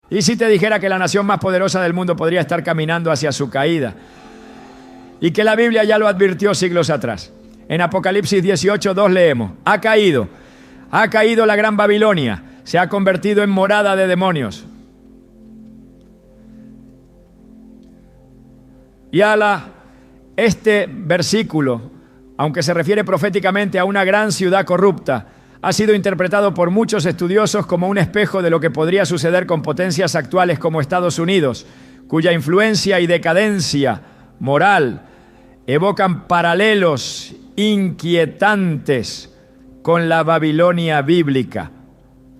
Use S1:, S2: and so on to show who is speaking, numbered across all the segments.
S1: ¿Y si te dijera que la nación más poderosa del mundo podría estar caminando hacia su caída? Y que la Biblia ya lo advirtió siglos atrás. En Apocalipsis 18:2 leemos: ha caído la gran Babilonia, se ha convertido en morada de demonios. Y este versículo, aunque se refiere proféticamente a una gran ciudad corrupta, ha sido interpretado por muchos estudiosos como un espejo de lo que podría suceder con potencias actuales como Estados Unidos, cuya influencia y decadencia moral evocan paralelos inquietantes con la Babilonia bíblica.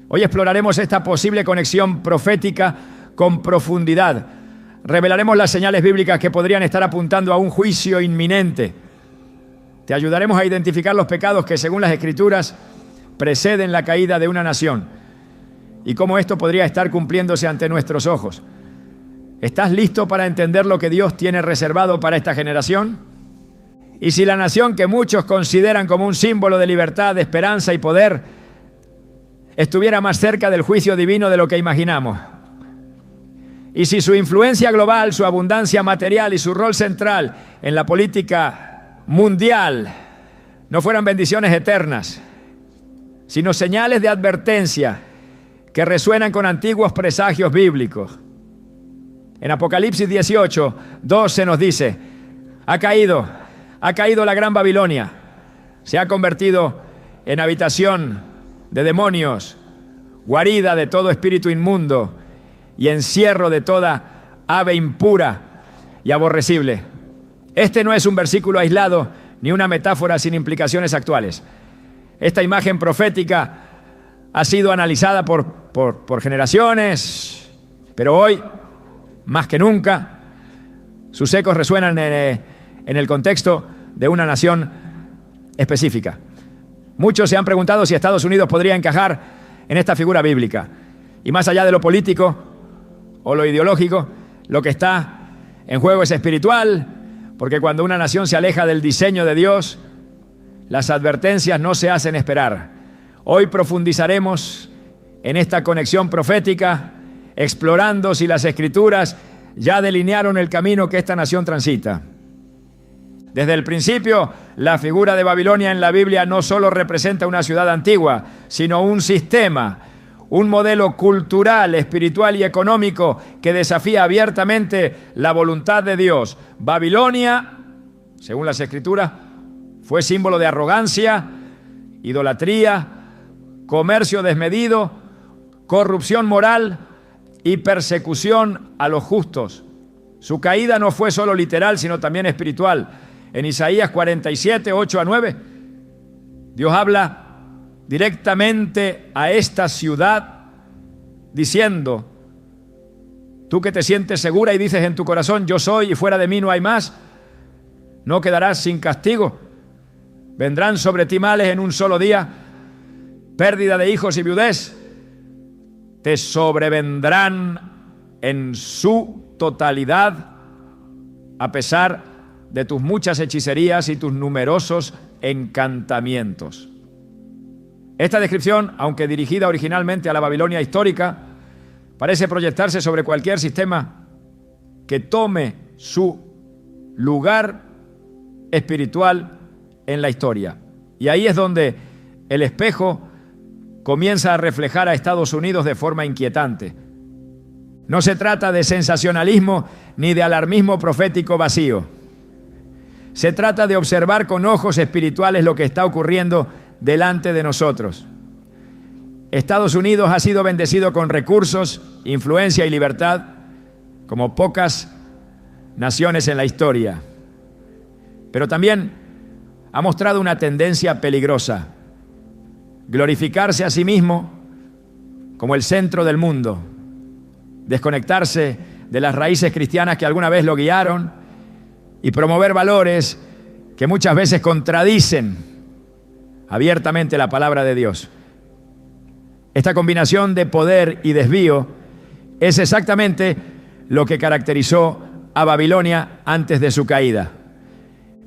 S1: Hoy exploraremos esta posible conexión profética con profundidad. Revelaremos las señales bíblicas que podrían estar apuntando a un juicio inminente. Te ayudaremos a identificar los pecados que, según las Escrituras, preceden la caída de una nación y cómo esto podría estar cumpliéndose ante nuestros ojos. ¿Estás listo para entender lo que Dios tiene reservado para esta generación? Y si la nación que muchos consideran como un símbolo de libertad, de esperanza y poder estuviera más cerca del juicio divino de lo que imaginamos, y si su influencia global, su abundancia material y su rol central en la política mundial no fueran bendiciones eternas, sino señales de advertencia que resuenan con antiguos presagios bíblicos. En Apocalipsis 18:2 se nos dice: ha caído la gran Babilonia, se ha convertido en habitación de demonios, guarida de todo espíritu inmundo y encierro de toda ave impura y aborrecible. Este no es un versículo aislado ni una metáfora sin implicaciones actuales. Esta imagen profética ha sido analizada por generaciones, pero hoy, más que nunca, sus ecos resuenan en el contexto de una nación específica. Muchos se han preguntado si Estados Unidos podría encajar en esta figura bíblica. Y más allá de lo político o lo ideológico, lo que está en juego es espiritual, porque cuando una nación se aleja del diseño de Dios, las advertencias no se hacen esperar. Hoy profundizaremos en esta conexión profética, explorando si las Escrituras ya delinearon el camino que esta nación transita. Desde el principio, la figura de Babilonia en la Biblia no solo representa una ciudad antigua, sino un sistema, un modelo cultural, espiritual y económico que desafía abiertamente la voluntad de Dios. Babilonia, según las Escrituras, fue símbolo de arrogancia, idolatría, comercio desmedido, corrupción moral y persecución a los justos. Su caída no fue solo literal, sino también espiritual. En Isaías 47, 8-9, Dios habla directamente a esta ciudad diciendo: tú que te sientes segura y dices en tu corazón, yo soy y fuera de mí no hay más, no quedarás sin castigo. Vendrán sobre ti males en un solo día, pérdida de hijos y viudez. Te sobrevendrán en su totalidad, a pesar de tus muchas hechicerías y tus numerosos encantamientos. Esta descripción, aunque dirigida originalmente a la Babilonia histórica, parece proyectarse sobre cualquier sistema que tome su lugar espiritual en la historia. Y ahí es donde el espejo comienza a reflejar a Estados Unidos de forma inquietante. No se trata de sensacionalismo ni de alarmismo profético vacío. Se trata de observar con ojos espirituales lo que está ocurriendo delante de nosotros. Estados Unidos ha sido bendecido con recursos, influencia y libertad como pocas naciones en la historia. Pero también ha mostrado una tendencia peligrosa: glorificarse a sí mismo como el centro del mundo, desconectarse de las raíces cristianas que alguna vez lo guiaron y promover valores que muchas veces contradicen abiertamente la palabra de Dios. Esta combinación de poder y desvío es exactamente lo que caracterizó a Babilonia antes de su caída.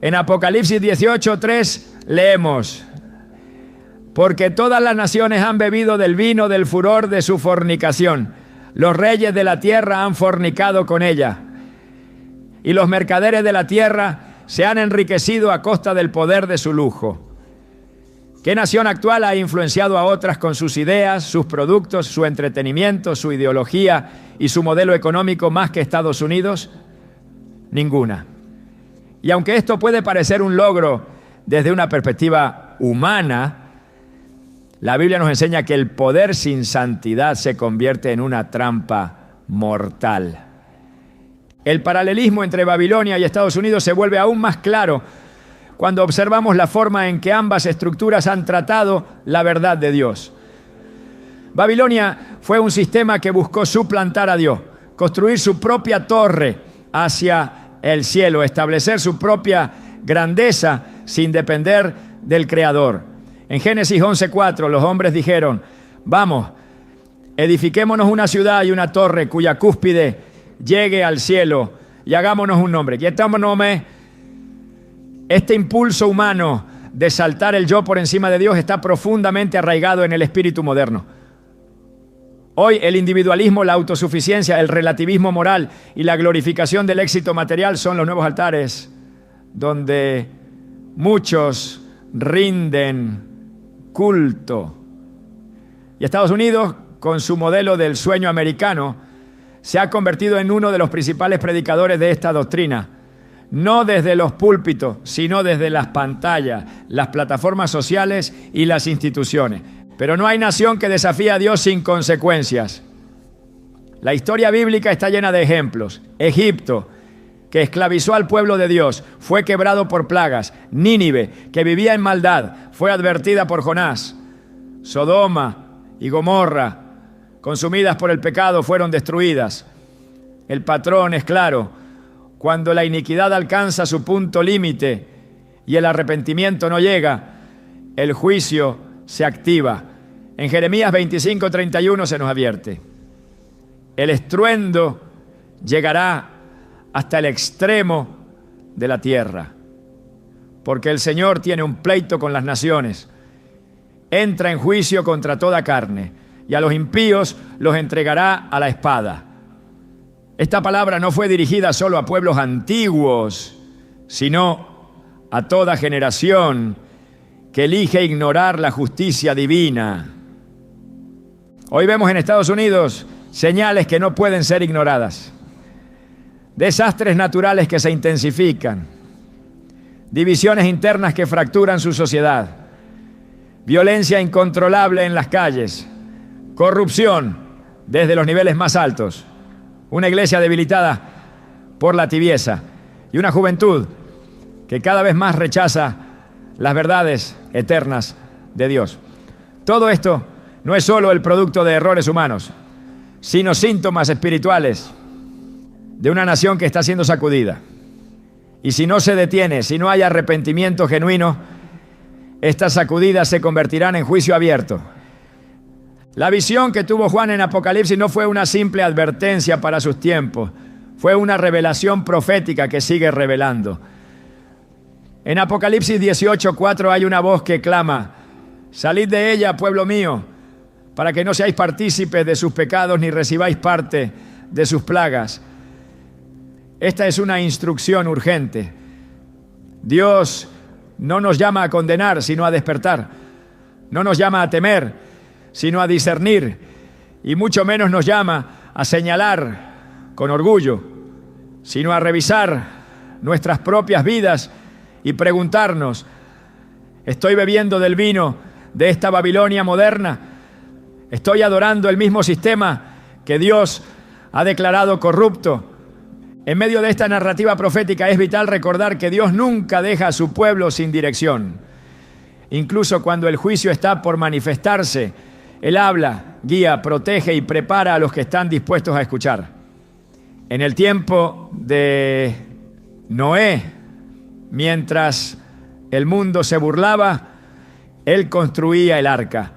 S1: En Apocalipsis 18:3 leemos: porque todas las naciones han bebido del vino del furor de su fornicación. Los reyes de la tierra han fornicado con ella, y los mercaderes de la tierra se han enriquecido a costa del poder de su lujo. ¿Qué nación actual ha influenciado a otras con sus ideas, sus productos, su entretenimiento, su ideología y su modelo económico más que Estados Unidos? Ninguna. Y aunque esto puede parecer un logro desde una perspectiva humana, la Biblia nos enseña que el poder sin santidad se convierte en una trampa mortal. El paralelismo entre Babilonia y Estados Unidos se vuelve aún más claro cuando observamos la forma en que ambas estructuras han tratado la verdad de Dios. Babilonia fue un sistema que buscó suplantar a Dios, construir su propia torre hacia el cielo, establecer su propia grandeza sin depender del Creador. En Génesis 11:4 los hombres dijeron: vamos, edifiquémonos una ciudad y una torre cuya cúspide llegue al cielo y hagámonos un nombre. Este impulso humano de saltar el yo por encima de Dios está profundamente arraigado en el espíritu moderno. Hoy el individualismo, la autosuficiencia, el relativismo moral y la glorificación del éxito material son los nuevos altares donde muchos rinden culto. Y Estados Unidos, con su modelo del sueño americano, se ha convertido en uno de los principales predicadores de esta doctrina. No desde los púlpitos, sino desde las pantallas, las plataformas sociales y las instituciones. Pero no hay nación que desafíe a Dios sin consecuencias. La historia bíblica está llena de ejemplos. Egipto, que esclavizó al pueblo de Dios, fue quebrado por plagas. Nínive, que vivía en maldad, fue advertida por Jonás. Sodoma y Gomorra, consumidas por el pecado, fueron destruidas. El patrón es claro. Cuando la iniquidad alcanza su punto límite y el arrepentimiento no llega, el juicio se activa. En Jeremías 25:31 se nos advierte: el estruendo llegará hasta el extremo de la tierra, porque el Señor tiene un pleito con las naciones. Entra en juicio contra toda carne, y a los impíos los entregará a la espada. Esta palabra no fue dirigida solo a pueblos antiguos, sino a toda generación que elige ignorar la justicia divina. Hoy vemos en Estados Unidos señales que no pueden ser ignoradas. Desastres naturales que se intensifican, divisiones internas que fracturan su sociedad, violencia incontrolable en las calles, corrupción desde los niveles más altos, una iglesia debilitada por la tibieza y una juventud que cada vez más rechaza las verdades eternas de Dios. Todo esto no es solo el producto de errores humanos, sino síntomas espirituales de una nación que está siendo sacudida. Y si no se detiene, si no hay arrepentimiento genuino, estas sacudidas se convertirán en juicio abierto. La visión que tuvo Juan en Apocalipsis no fue una simple advertencia para sus tiempos, fue una revelación profética que sigue revelando. En Apocalipsis 18:4 hay una voz que clama: salid de ella, pueblo mío, para que no seáis partícipes de sus pecados ni recibáis parte de sus plagas. Esta es una instrucción urgente. Dios no nos llama a condenar, sino a despertar. No nos llama a temer, sino a discernir, y mucho menos nos llama a señalar con orgullo, sino a revisar nuestras propias vidas y preguntarnos: ¿estoy bebiendo del vino de esta Babilonia moderna? ¿Estoy adorando el mismo sistema que Dios ha declarado corrupto? En medio de esta narrativa profética es vital recordar que Dios nunca deja a su pueblo sin dirección. Incluso cuando el juicio está por manifestarse, Él habla, guía, protege y prepara a los que están dispuestos a escuchar. En el tiempo de Noé, mientras el mundo se burlaba, Él construía el arca.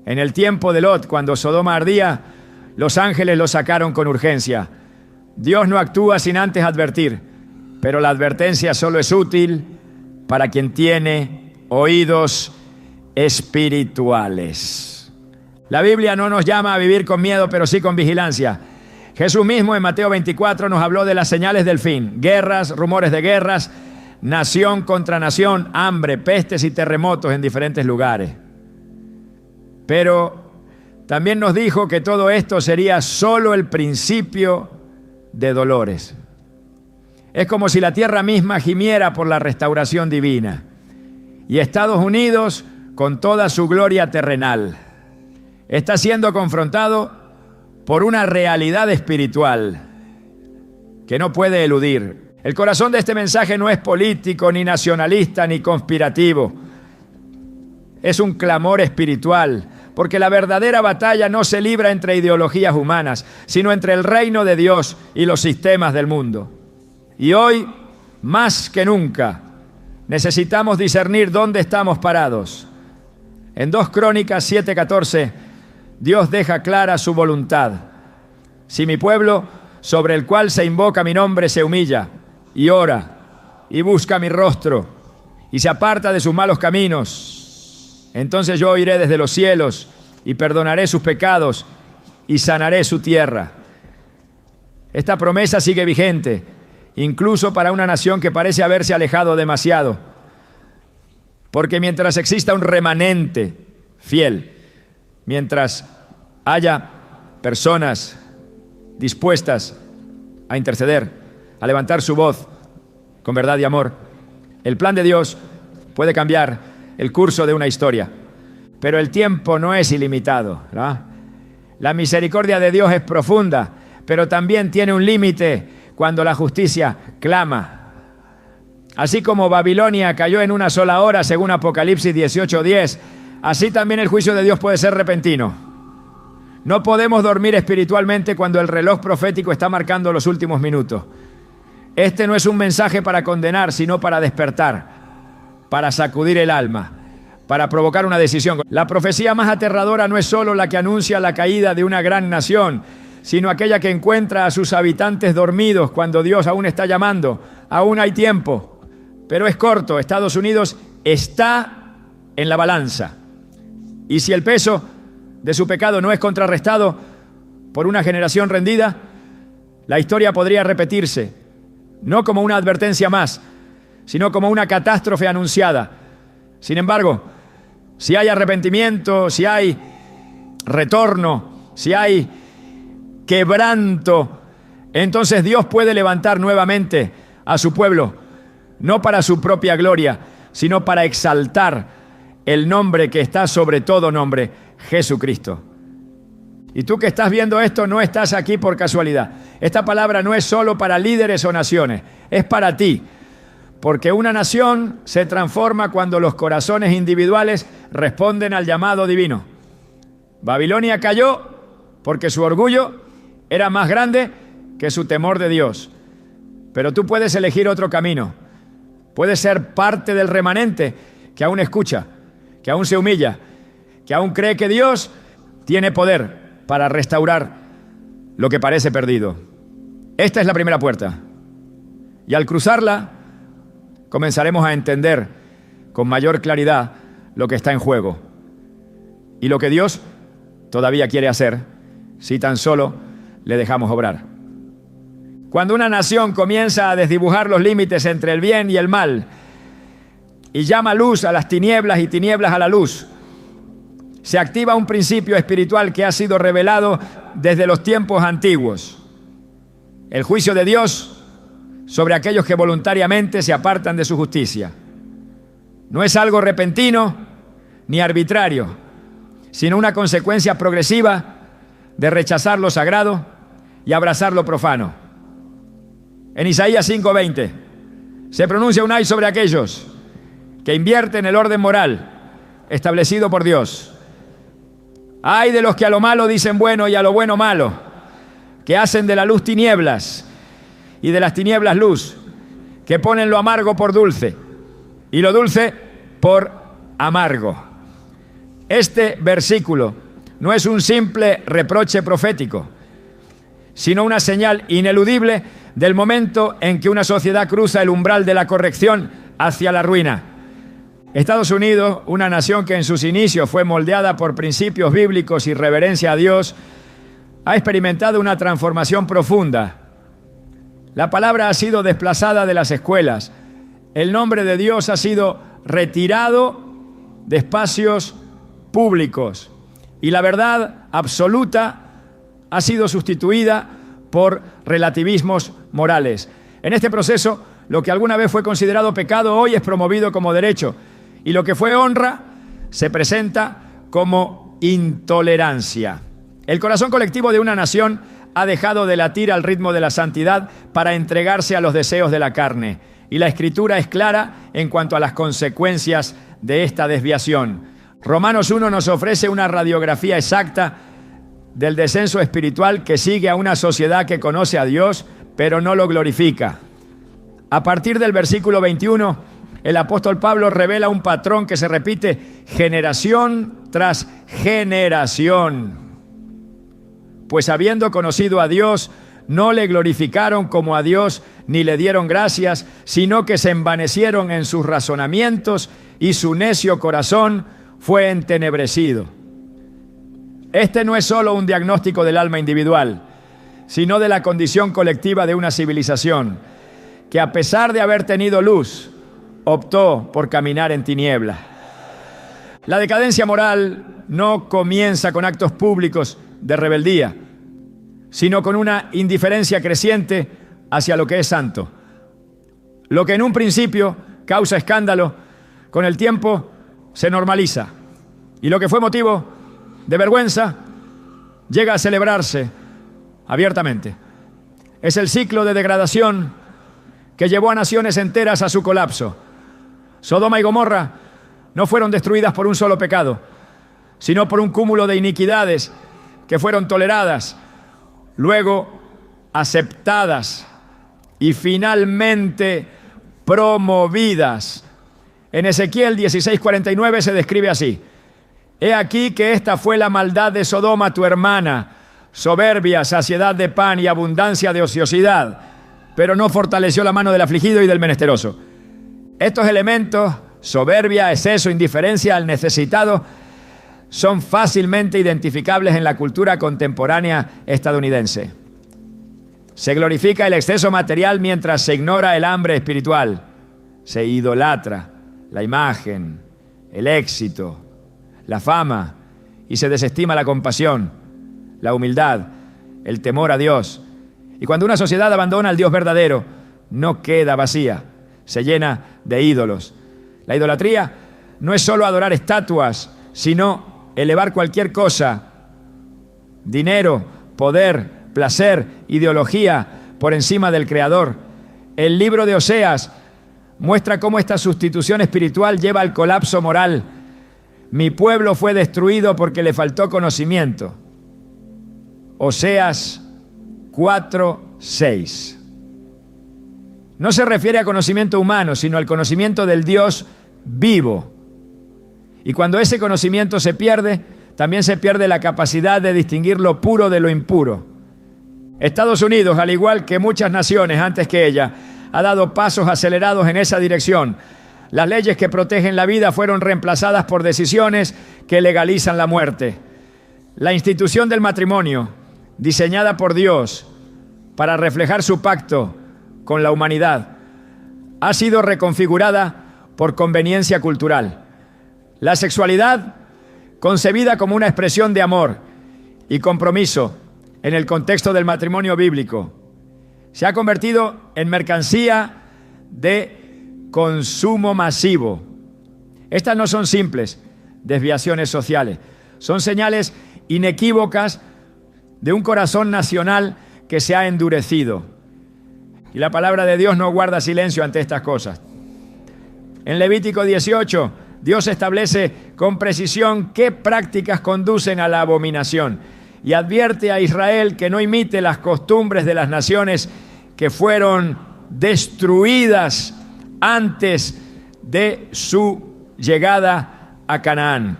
S1: En el tiempo de Lot, cuando Sodoma ardía, los ángeles lo sacaron con urgencia. Dios no actúa sin antes advertir, pero la advertencia solo es útil para quien tiene oídos espirituales. La Biblia no nos llama a vivir con miedo, pero sí con vigilancia. Jesús mismo en Mateo 24 nos habló de las señales del fin: guerras, rumores de guerras, nación contra nación, hambre, pestes y terremotos en diferentes lugares. Pero también nos dijo que todo esto sería solo el principio de dolores. Es como si la tierra misma gimiera por la restauración divina y Estados Unidos, con toda su gloria terrenal, está siendo confrontado por una realidad espiritual que no puede eludir. El corazón de este mensaje no es político, ni nacionalista, ni conspirativo. Es un clamor espiritual, porque la verdadera batalla no se libra entre ideologías humanas, sino entre el reino de Dios y los sistemas del mundo. Y hoy, más que nunca, necesitamos discernir dónde estamos parados. En 2 Crónicas 7:14, Dios deja clara su voluntad. Si mi pueblo, sobre el cual se invoca mi nombre, se humilla y ora y busca mi rostro y se aparta de sus malos caminos, entonces yo oiré desde los cielos y perdonaré sus pecados y sanaré su tierra. Esta promesa sigue vigente, incluso para una nación que parece haberse alejado demasiado, porque mientras exista un remanente fiel, mientras haya personas dispuestas a interceder, a levantar su voz con verdad y amor, el plan de Dios puede cambiar el curso de una historia. Pero el tiempo no es ilimitado, ¿verdad? La misericordia de Dios es profunda, pero también tiene un límite cuando la justicia clama. Así como Babilonia cayó en una sola hora, según Apocalipsis 18:10, así también el juicio de Dios puede ser repentino. No podemos dormir espiritualmente cuando el reloj profético está marcando los últimos minutos. Este no es un mensaje para condenar, sino para despertar, para sacudir el alma, para provocar una decisión. La profecía más aterradora no es solo la que anuncia la caída de una gran nación, sino aquella que encuentra a sus habitantes dormidos cuando Dios aún está llamando. Aún hay tiempo, pero es corto. Estados Unidos está en la balanza. Y si el peso de su pecado no es contrarrestado por una generación rendida, la historia podría repetirse, no como una advertencia más, sino como una catástrofe anunciada. Sin embargo, si hay arrepentimiento, si hay retorno, si hay quebranto, entonces Dios puede levantar nuevamente a su pueblo, no para su propia gloria, sino para exaltar el nombre que está sobre todo nombre, Jesucristo. Y tú que estás viendo esto, no estás aquí por casualidad. Esta palabra no es solo para líderes o naciones, es para ti. Porque una nación se transforma cuando los corazones individuales responden al llamado divino. Babilonia cayó porque su orgullo era más grande que su temor de Dios. Pero tú puedes elegir otro camino. Puedes ser parte del remanente que aún escucha, que aún se humilla, que aún cree que Dios tiene poder para restaurar lo que parece perdido. Esta es la primera puerta. Y al cruzarla, comenzaremos a entender con mayor claridad lo que está en juego y lo que Dios todavía quiere hacer si tan solo le dejamos obrar. Cuando una nación comienza a desdibujar los límites entre el bien y el mal y llama luz a las tinieblas y tinieblas a la luz, se activa un principio espiritual que ha sido revelado desde los tiempos antiguos: el juicio de Dios sobre aquellos que voluntariamente se apartan de su justicia. No es algo repentino ni arbitrario, sino una consecuencia progresiva de rechazar lo sagrado y abrazar lo profano. En Isaías 5:20 se pronuncia un ay sobre aquellos que invierten el orden moral establecido por Dios. Ay de los que a lo malo dicen bueno y a lo bueno malo, que hacen de la luz tinieblas y de las tinieblas luz, que ponen lo amargo por dulce y lo dulce por amargo. Este versículo no es un simple reproche profético, sino una señal ineludible del momento en que una sociedad cruza el umbral de la corrección hacia la ruina. Estados Unidos, una nación que en sus inicios fue moldeada por principios bíblicos y reverencia a Dios, ha experimentado una transformación profunda. La palabra ha sido desplazada de las escuelas. El nombre de Dios ha sido retirado de espacios públicos. Y la verdad absoluta ha sido sustituida por relativismos morales. En este proceso, lo que alguna vez fue considerado pecado hoy es promovido como derecho. Y lo que fue honra se presenta como intolerancia. El corazón colectivo de una nación ha dejado de latir al ritmo de la santidad para entregarse a los deseos de la carne. Y la Escritura es clara en cuanto a las consecuencias de esta desviación. Romanos 1 nos ofrece una radiografía exacta del descenso espiritual que sigue a una sociedad que conoce a Dios, pero no lo glorifica. A partir del versículo 21, el apóstol Pablo revela un patrón que se repite generación tras generación. Pues habiendo conocido a Dios, no le glorificaron como a Dios, ni le dieron gracias, sino que se envanecieron en sus razonamientos y su necio corazón fue entenebrecido. Este no es solo un diagnóstico del alma individual, sino de la condición colectiva de una civilización que, a pesar de haber tenido luz, optó por caminar en tiniebla. La decadencia moral no comienza con actos públicos de rebeldía, sino con una indiferencia creciente hacia lo que es santo. Lo que en un principio causa escándalo, con el tiempo se normaliza. Y lo que fue motivo de vergüenza llega a celebrarse abiertamente. Es el ciclo de degradación que llevó a naciones enteras a su colapso. Sodoma y Gomorra no fueron destruidas por un solo pecado, sino por un cúmulo de iniquidades que fueron toleradas, luego aceptadas y finalmente promovidas. En Ezequiel 16:49 se describe así: he aquí que esta fue la maldad de Sodoma tu hermana, soberbia, saciedad de pan y abundancia de ociosidad, pero no fortaleció la mano del afligido y del menesteroso. Estos elementos, soberbia, exceso, indiferencia al necesitado, son fácilmente identificables en la cultura contemporánea estadounidense. Se glorifica el exceso material mientras se ignora el hambre espiritual. Se idolatra la imagen, el éxito, la fama, y se desestima la compasión, la humildad, el temor a Dios. Y cuando una sociedad abandona al Dios verdadero, no queda vacía, se llena de ídolos. La idolatría no es solo adorar estatuas, sino elevar cualquier cosa, dinero, poder, placer, ideología, por encima del Creador. El libro de Oseas muestra cómo esta sustitución espiritual lleva al colapso moral. Mi pueblo fue destruido porque le faltó conocimiento. Oseas 4:6. No se refiere a conocimiento humano, sino al conocimiento del Dios vivo. Y cuando ese conocimiento se pierde, también se pierde la capacidad de distinguir lo puro de lo impuro. Estados Unidos, al igual que muchas naciones antes que ella, ha dado pasos acelerados en esa dirección. Las leyes que protegen la vida fueron reemplazadas por decisiones que legalizan la muerte. La institución del matrimonio, diseñada por Dios para reflejar su pacto con la humanidad, ha sido reconfigurada por conveniencia cultural. La sexualidad, concebida como una expresión de amor y compromiso en el contexto del matrimonio bíblico, se ha convertido en mercancía de consumo masivo. Estas no son simples desviaciones sociales, son señales inequívocas de un corazón nacional que se ha endurecido. Y la palabra de Dios no guarda silencio ante estas cosas. En Levítico 18, Dios establece con precisión qué prácticas conducen a la abominación y advierte a Israel que no imite las costumbres de las naciones que fueron destruidas antes de su llegada a Canaán.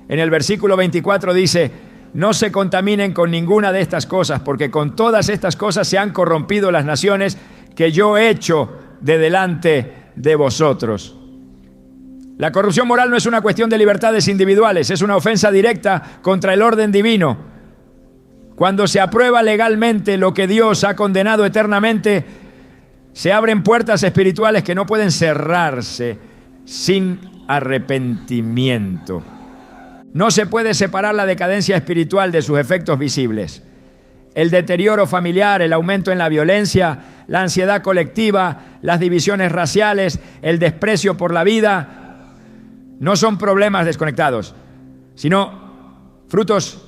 S1: En el versículo 24 dice: no se contaminen con ninguna de estas cosas, porque con todas estas cosas se han corrompido las naciones que yo he hecho de delante de vosotros. La corrupción moral no es una cuestión de libertades individuales, es una ofensa directa contra el orden divino. Cuando se aprueba legalmente lo que Dios ha condenado eternamente, se abren puertas espirituales que no pueden cerrarse sin arrepentimiento. No se puede separar la decadencia espiritual de sus efectos visibles. El deterioro familiar, el aumento en la violencia, la ansiedad colectiva, las divisiones raciales, el desprecio por la vida, no son problemas desconectados, sino frutos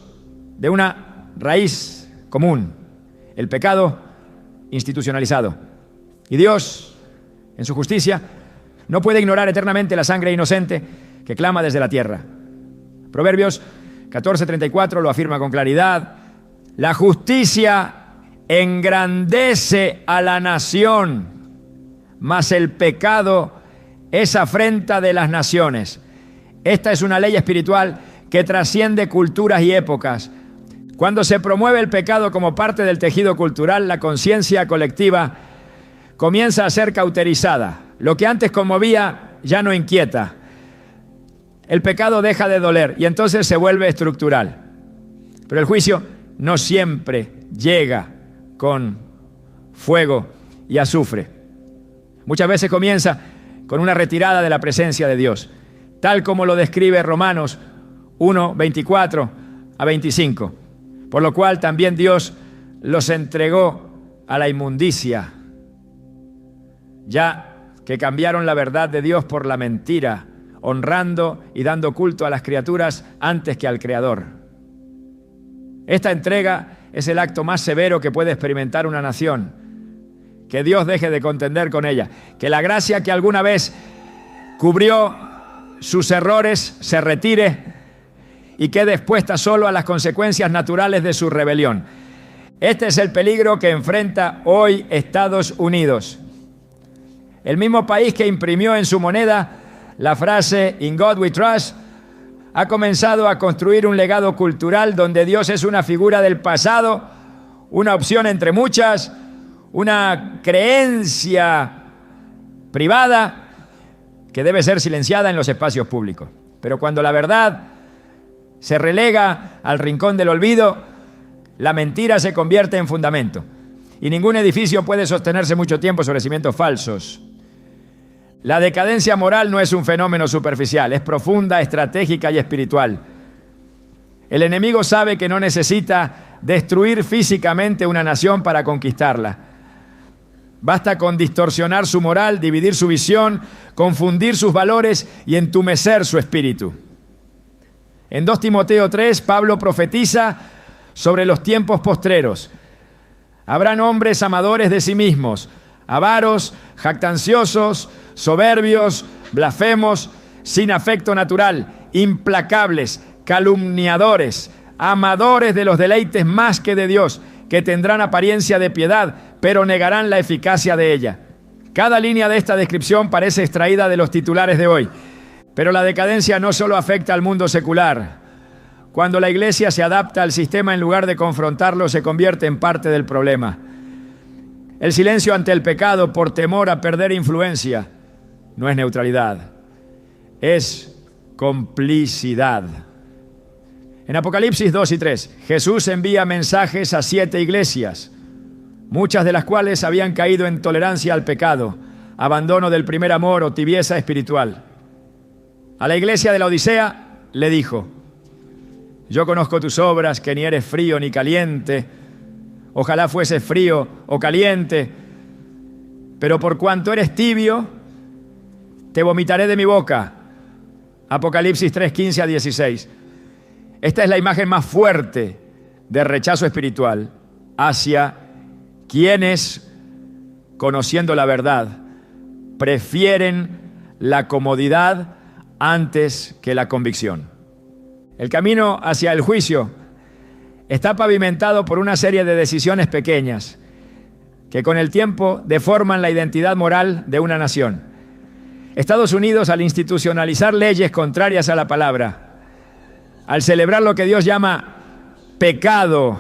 S1: de una raíz común, el pecado institucionalizado. Y Dios, en su justicia, no puede ignorar eternamente la sangre inocente que clama desde la tierra. Proverbios 14:34 lo afirma con claridad. La justicia engrandece a la nación, mas el pecado es afrenta de las naciones. Esta es una ley espiritual que trasciende culturas y épocas. Cuando se promueve el pecado como parte del tejido cultural, la conciencia colectiva comienza a ser cauterizada. Lo que antes conmovía ya no inquieta. El pecado deja de doler y entonces se vuelve estructural. Pero el juicio no siempre llega con fuego y azufre. Muchas veces comienza con una retirada de la presencia de Dios, tal como lo describe Romanos 1:24 a 25. Por lo cual también Dios los entregó a la inmundicia, ya que cambiaron la verdad de Dios por la mentira, honrando y dando culto a las criaturas antes que al Creador. Esta entrega es el acto más severo que puede experimentar una nación. Que Dios deje de contender con ella. Que la gracia que alguna vez cubrió sus errores se retire y quede expuesta solo a las consecuencias naturales de su rebelión. Este es el peligro que enfrenta hoy Estados Unidos. El mismo país que imprimió en su moneda la frase "In God we trust" ha comenzado a construir un legado cultural donde Dios es una figura del pasado, una opción entre muchas, una creencia privada que debe ser silenciada en los espacios públicos. Pero cuando la verdad se relega al rincón del olvido, la mentira se convierte en fundamento. Y ningún edificio puede sostenerse mucho tiempo sobre cimientos falsos. La decadencia moral no es un fenómeno superficial, es profunda, estratégica y espiritual. El enemigo sabe que no necesita destruir físicamente una nación para conquistarla. Basta con distorsionar su moral, dividir su visión, confundir sus valores y entumecer su espíritu. En 2 Timoteo 3, Pablo profetiza sobre los tiempos postreros. Habrán hombres amadores de sí mismos, avaros, jactanciosos, soberbios, blasfemos, sin afecto natural, implacables, calumniadores, amadores de los deleites más que de Dios, que tendrán apariencia de piedad, pero negarán la eficacia de ella. Cada línea de esta descripción parece extraída de los titulares de hoy, pero la decadencia no solo afecta al mundo secular. Cuando la iglesia se adapta al sistema en lugar de confrontarlo, se convierte en parte del problema. El silencio ante el pecado por temor a perder influencia no es neutralidad, es complicidad. En Apocalipsis 2 y 3, Jesús envía mensajes a 7 iglesias, muchas de las cuales habían caído en tolerancia al pecado, abandono del primer amor o tibieza espiritual. A la iglesia de la Odisea le dijo: yo conozco tus obras, que ni eres frío ni caliente. Ojalá fueses frío o caliente, pero por cuanto eres tibio, te vomitaré de mi boca. Apocalipsis 3, 15 a 16. Esta es la imagen más fuerte de rechazo espiritual hacia quienes, conociendo la verdad, prefieren la comodidad antes que la convicción. El camino hacia el juicio está pavimentado por una serie de decisiones pequeñas que con el tiempo deforman la identidad moral de una nación. Estados Unidos, al institucionalizar leyes contrarias a la palabra, al celebrar lo que Dios llama pecado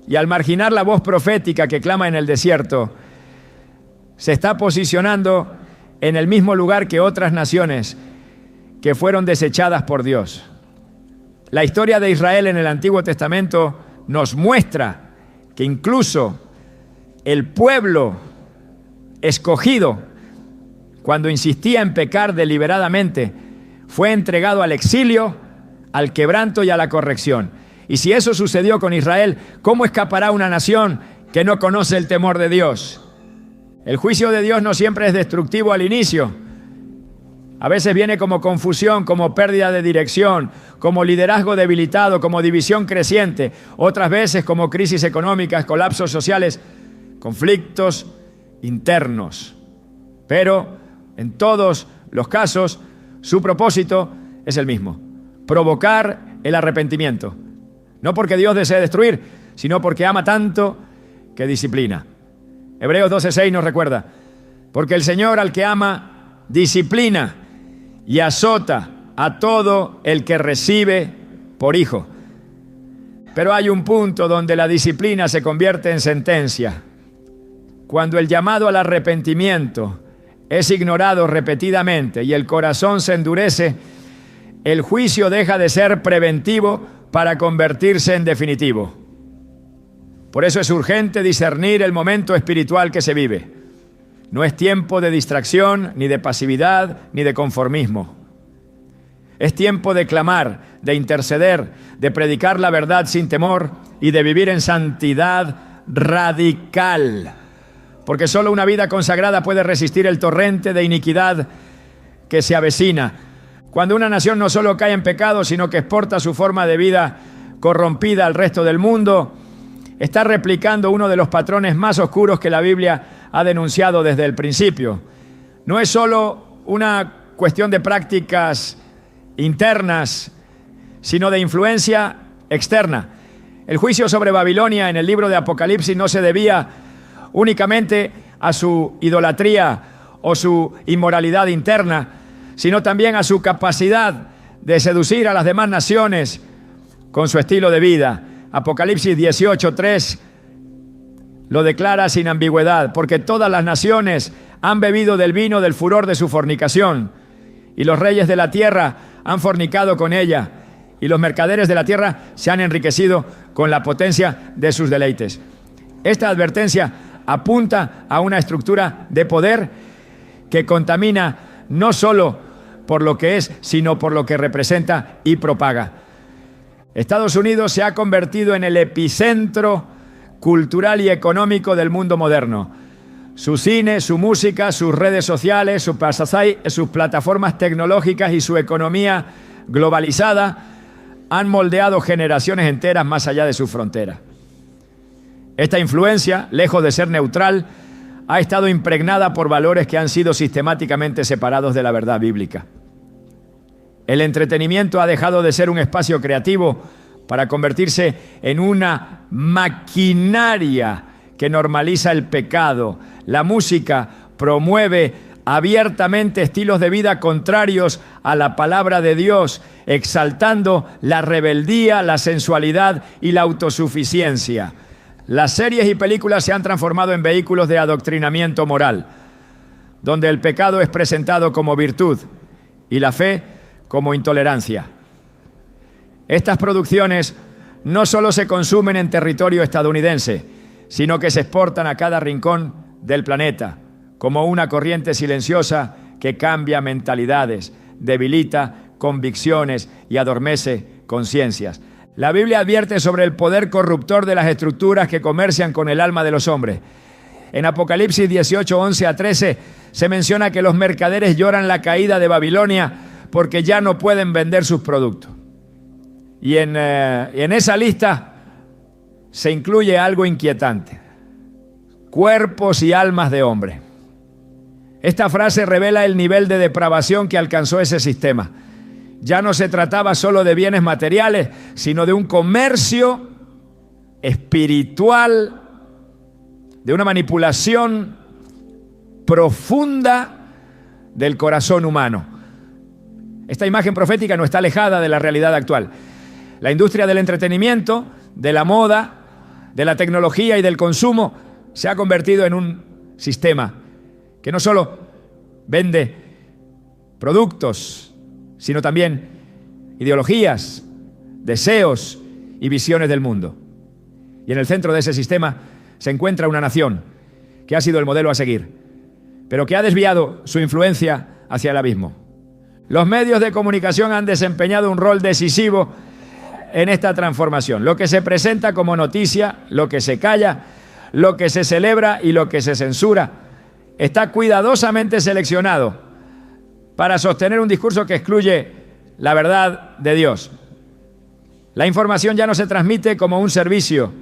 S1: y al marginar la voz profética que clama en el desierto, se está posicionando en el mismo lugar que otras naciones que fueron desechadas por Dios. La historia de Israel en el Antiguo Testamento nos muestra que incluso el pueblo escogido, cuando insistía en pecar deliberadamente, fue entregado al exilio, al quebranto y a la corrección. Y si eso sucedió con Israel, ¿cómo escapará una nación que no conoce el temor de Dios? El juicio de Dios no siempre es destructivo al inicio. A veces viene como confusión, como pérdida de dirección, como liderazgo debilitado, como división creciente. Otras veces como crisis económicas, colapsos sociales, conflictos internos. Pero en todos los casos, su propósito es el mismo: provocar el arrepentimiento. No porque Dios desee destruir, sino porque ama tanto que disciplina. Hebreos 12:6 nos recuerda: porque el Señor al que ama disciplina y azota a todo el que recibe por hijo. Pero hay un punto donde la disciplina se convierte en sentencia. Cuando el llamado al arrepentimiento es ignorado repetidamente y el corazón se endurece, el juicio deja de ser preventivo para convertirse en definitivo. Por eso es urgente discernir el momento espiritual que se vive. No es tiempo de distracción, ni de pasividad, ni de conformismo. Es tiempo de clamar, de interceder, de predicar la verdad sin temor y de vivir en santidad radical. Porque solo una vida consagrada puede resistir el torrente de iniquidad que se avecina. Cuando una nación no solo cae en pecado, sino que exporta su forma de vida corrompida al resto del mundo, está replicando uno de los patrones más oscuros que la Biblia ha denunciado desde el principio. No es solo una cuestión de prácticas internas, sino de influencia externa. El juicio sobre Babilonia en el libro de Apocalipsis no se debía únicamente a su idolatría o su inmoralidad interna, sino también a su capacidad de seducir a las demás naciones con su estilo de vida. Apocalipsis 18:3 lo declara sin ambigüedad: porque todas las naciones han bebido del vino del furor de su fornicación, y los reyes de la tierra han fornicado con ella, y los mercaderes de la tierra se han enriquecido con la potencia de sus deleites. Esta advertencia apunta a una estructura de poder que contamina no solo por lo que es, sino por lo que representa y propaga. Estados Unidos se ha convertido en el epicentro cultural y económico del mundo moderno. Su cine, su música, sus redes sociales, sus plataformas tecnológicas y su economía globalizada han moldeado generaciones enteras más allá de sus fronteras. Esta influencia, lejos de ser neutral, ha estado impregnada por valores que han sido sistemáticamente separados de la verdad bíblica. El entretenimiento ha dejado de ser un espacio creativo para convertirse en una maquinaria que normaliza el pecado. La música promueve abiertamente estilos de vida contrarios a la palabra de Dios, exaltando la rebeldía, la sensualidad y la autosuficiencia. Las series y películas se han transformado en vehículos de adoctrinamiento moral, donde el pecado es presentado como virtud y la fe como intolerancia. Estas producciones no solo se consumen en territorio estadounidense, sino que se exportan a cada rincón del planeta, como una corriente silenciosa que cambia mentalidades, debilita convicciones y adormece conciencias. La Biblia advierte sobre el poder corruptor de las estructuras que comercian con el alma de los hombres. En Apocalipsis 18, 11 a 13 se menciona que los mercaderes lloran la caída de Babilonia porque ya no pueden vender sus productos. Y en esa lista se incluye algo inquietante: cuerpos y almas de hombre. Esta frase revela el nivel de depravación que alcanzó ese sistema. Ya no se trataba solo de bienes materiales, sino de un comercio espiritual, de una manipulación profunda del corazón humano. Esta imagen profética no está alejada de la realidad actual. La industria del entretenimiento, de la moda, de la tecnología y del consumo se ha convertido en un sistema que no solo vende productos, sino también ideologías, deseos y visiones del mundo. Y en el centro de ese sistema se encuentra una nación que ha sido el modelo a seguir, pero que ha desviado su influencia hacia el abismo. Los medios de comunicación han desempeñado un rol decisivo en esta transformación. Lo que se presenta como noticia, lo que se calla, lo que se celebra y lo que se censura, está cuidadosamente seleccionado para sostener un discurso que excluye la verdad de Dios. La información ya no se transmite como un servicio,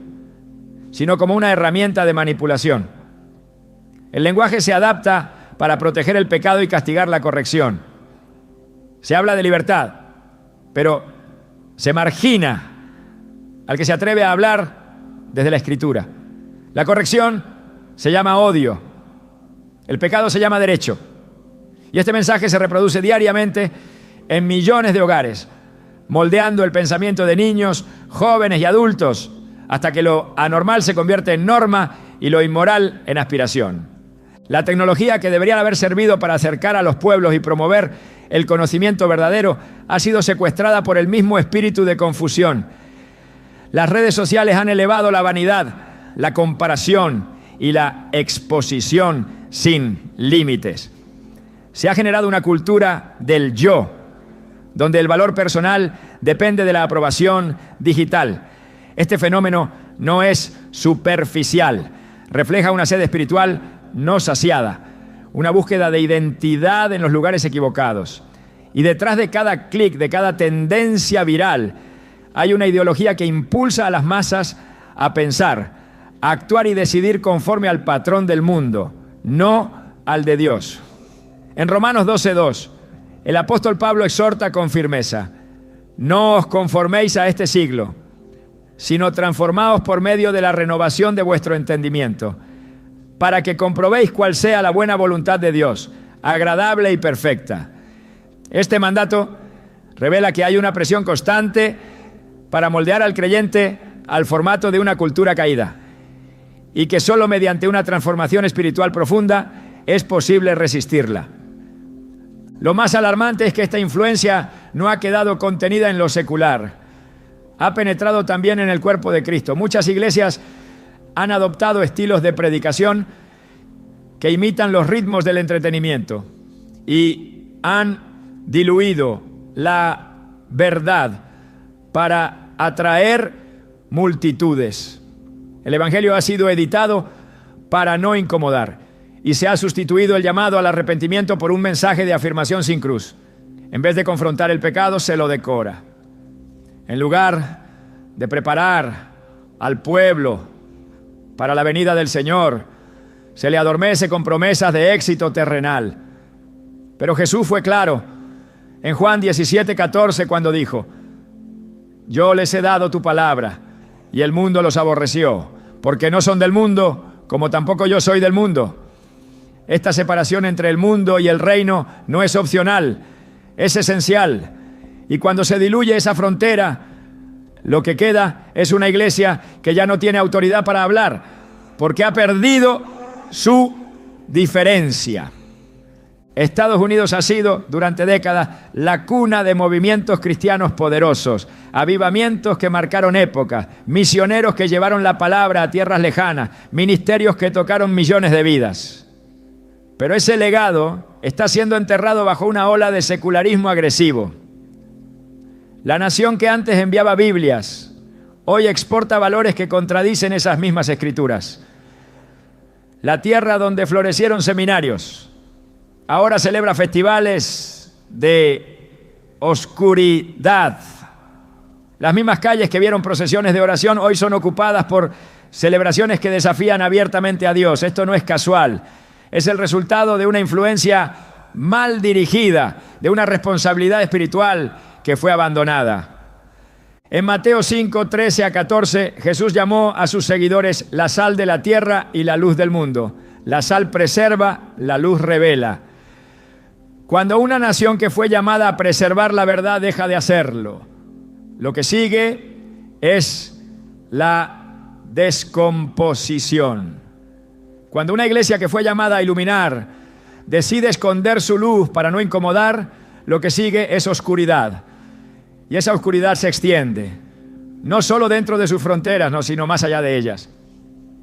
S1: sino como una herramienta de manipulación. El lenguaje se adapta para proteger el pecado y castigar la corrección. Se habla de libertad, pero se margina al que se atreve a hablar desde la Escritura. La corrección se llama odio, el pecado se llama derecho. Y este mensaje se reproduce diariamente en millones de hogares, moldeando el pensamiento de niños, jóvenes y adultos, hasta que lo anormal se convierte en norma y lo inmoral en aspiración. La tecnología que debería haber servido para acercar a los pueblos y promover el conocimiento verdadero ha sido secuestrada por el mismo espíritu de confusión. Las redes sociales han elevado la vanidad, la comparación y la exposición sin límites. Se ha generado una cultura del yo, donde el valor personal depende de la aprobación digital. Este fenómeno no es superficial, refleja una sed espiritual no saciada, una búsqueda de identidad en los lugares equivocados. Y detrás de cada clic, de cada tendencia viral, hay una ideología que impulsa a las masas a pensar, a actuar y decidir conforme al patrón del mundo, no al de Dios. En Romanos 12:2, el apóstol Pablo exhorta con firmeza: no os conforméis a este siglo, sino transformaos por medio de la renovación de vuestro entendimiento, para que comprobéis cuál sea la buena voluntad de Dios, agradable y perfecta. Este mandato revela que hay una presión constante para moldear al creyente al formato de una cultura caída, y que solo mediante una transformación espiritual profunda es posible resistirla. Lo más alarmante es que esta influencia no ha quedado contenida en lo secular, ha penetrado también en el cuerpo de Cristo. Muchas iglesias han adoptado estilos de predicación que imitan los ritmos del entretenimiento y han diluido la verdad para atraer multitudes. El Evangelio ha sido editado para no incomodar y se ha sustituido el llamado al arrepentimiento por un mensaje de afirmación sin cruz. En vez de confrontar el pecado, se lo decora. En lugar de preparar al pueblo para la venida del Señor, se le adormece con promesas de éxito terrenal. Pero Jesús fue claro en Juan 17:14 cuando dijo: yo les he dado tu palabra y el mundo los aborreció, porque no son del mundo, como tampoco yo soy del mundo. Esta separación entre el mundo y el reino no es opcional, es esencial. Y cuando se diluye esa frontera, lo que queda es una iglesia que ya no tiene autoridad para hablar, porque ha perdido su diferencia. Estados Unidos ha sido durante décadas la cuna de movimientos cristianos poderosos, avivamientos que marcaron épocas, misioneros que llevaron la palabra a tierras lejanas, ministerios que tocaron millones de vidas. Pero ese legado está siendo enterrado bajo una ola de secularismo agresivo. La nación que antes enviaba Biblias, hoy exporta valores que contradicen esas mismas escrituras. La tierra donde florecieron seminarios, ahora celebra festivales de oscuridad. Las mismas calles que vieron procesiones de oración hoy son ocupadas por celebraciones que desafían abiertamente a Dios. Esto no es casual, es el resultado de una influencia mal dirigida, de una responsabilidad espiritual que fue abandonada. En Mateo 5:13-14, Jesús llamó a sus seguidores la sal de la tierra y la luz del mundo. La sal preserva, la luz revela. Cuando una nación que fue llamada a preservar la verdad deja de hacerlo, lo que sigue es la descomposición. Cuando una iglesia que fue llamada a iluminar decide esconder su luz para no incomodar, lo que sigue es oscuridad. Y esa oscuridad se extiende, no solo dentro de sus fronteras, no, sino más allá de ellas.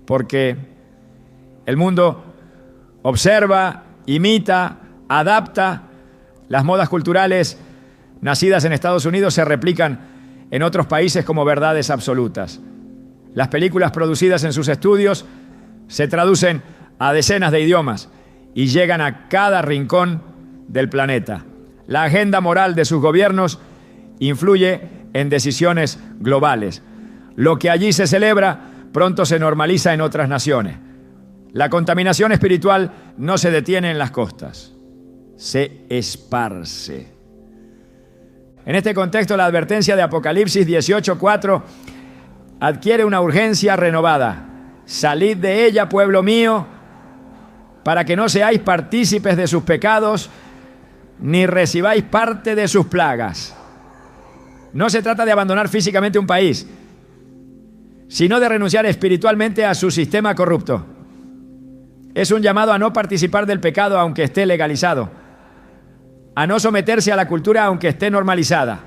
S1: Porque el mundo observa, imita, adapta. Las modas culturales nacidas en Estados Unidos se replican en otros países como verdades absolutas. Las películas producidas en sus estudios se traducen a decenas de idiomas y llegan a cada rincón del planeta. La agenda moral de sus gobiernos influye en decisiones globales. Lo que allí se celebra pronto se normaliza en otras naciones. La contaminación espiritual no se detiene en las costas, se esparce. En este contexto, la advertencia de Apocalipsis 18:4 adquiere una urgencia renovada. Salid de ella, pueblo mío, para que no seáis partícipes de sus pecados, ni recibáis parte de sus plagas. No se trata de abandonar físicamente un país, sino de renunciar espiritualmente a su sistema corrupto. Es un llamado a no participar del pecado aunque esté legalizado, a no someterse a la cultura aunque esté normalizada,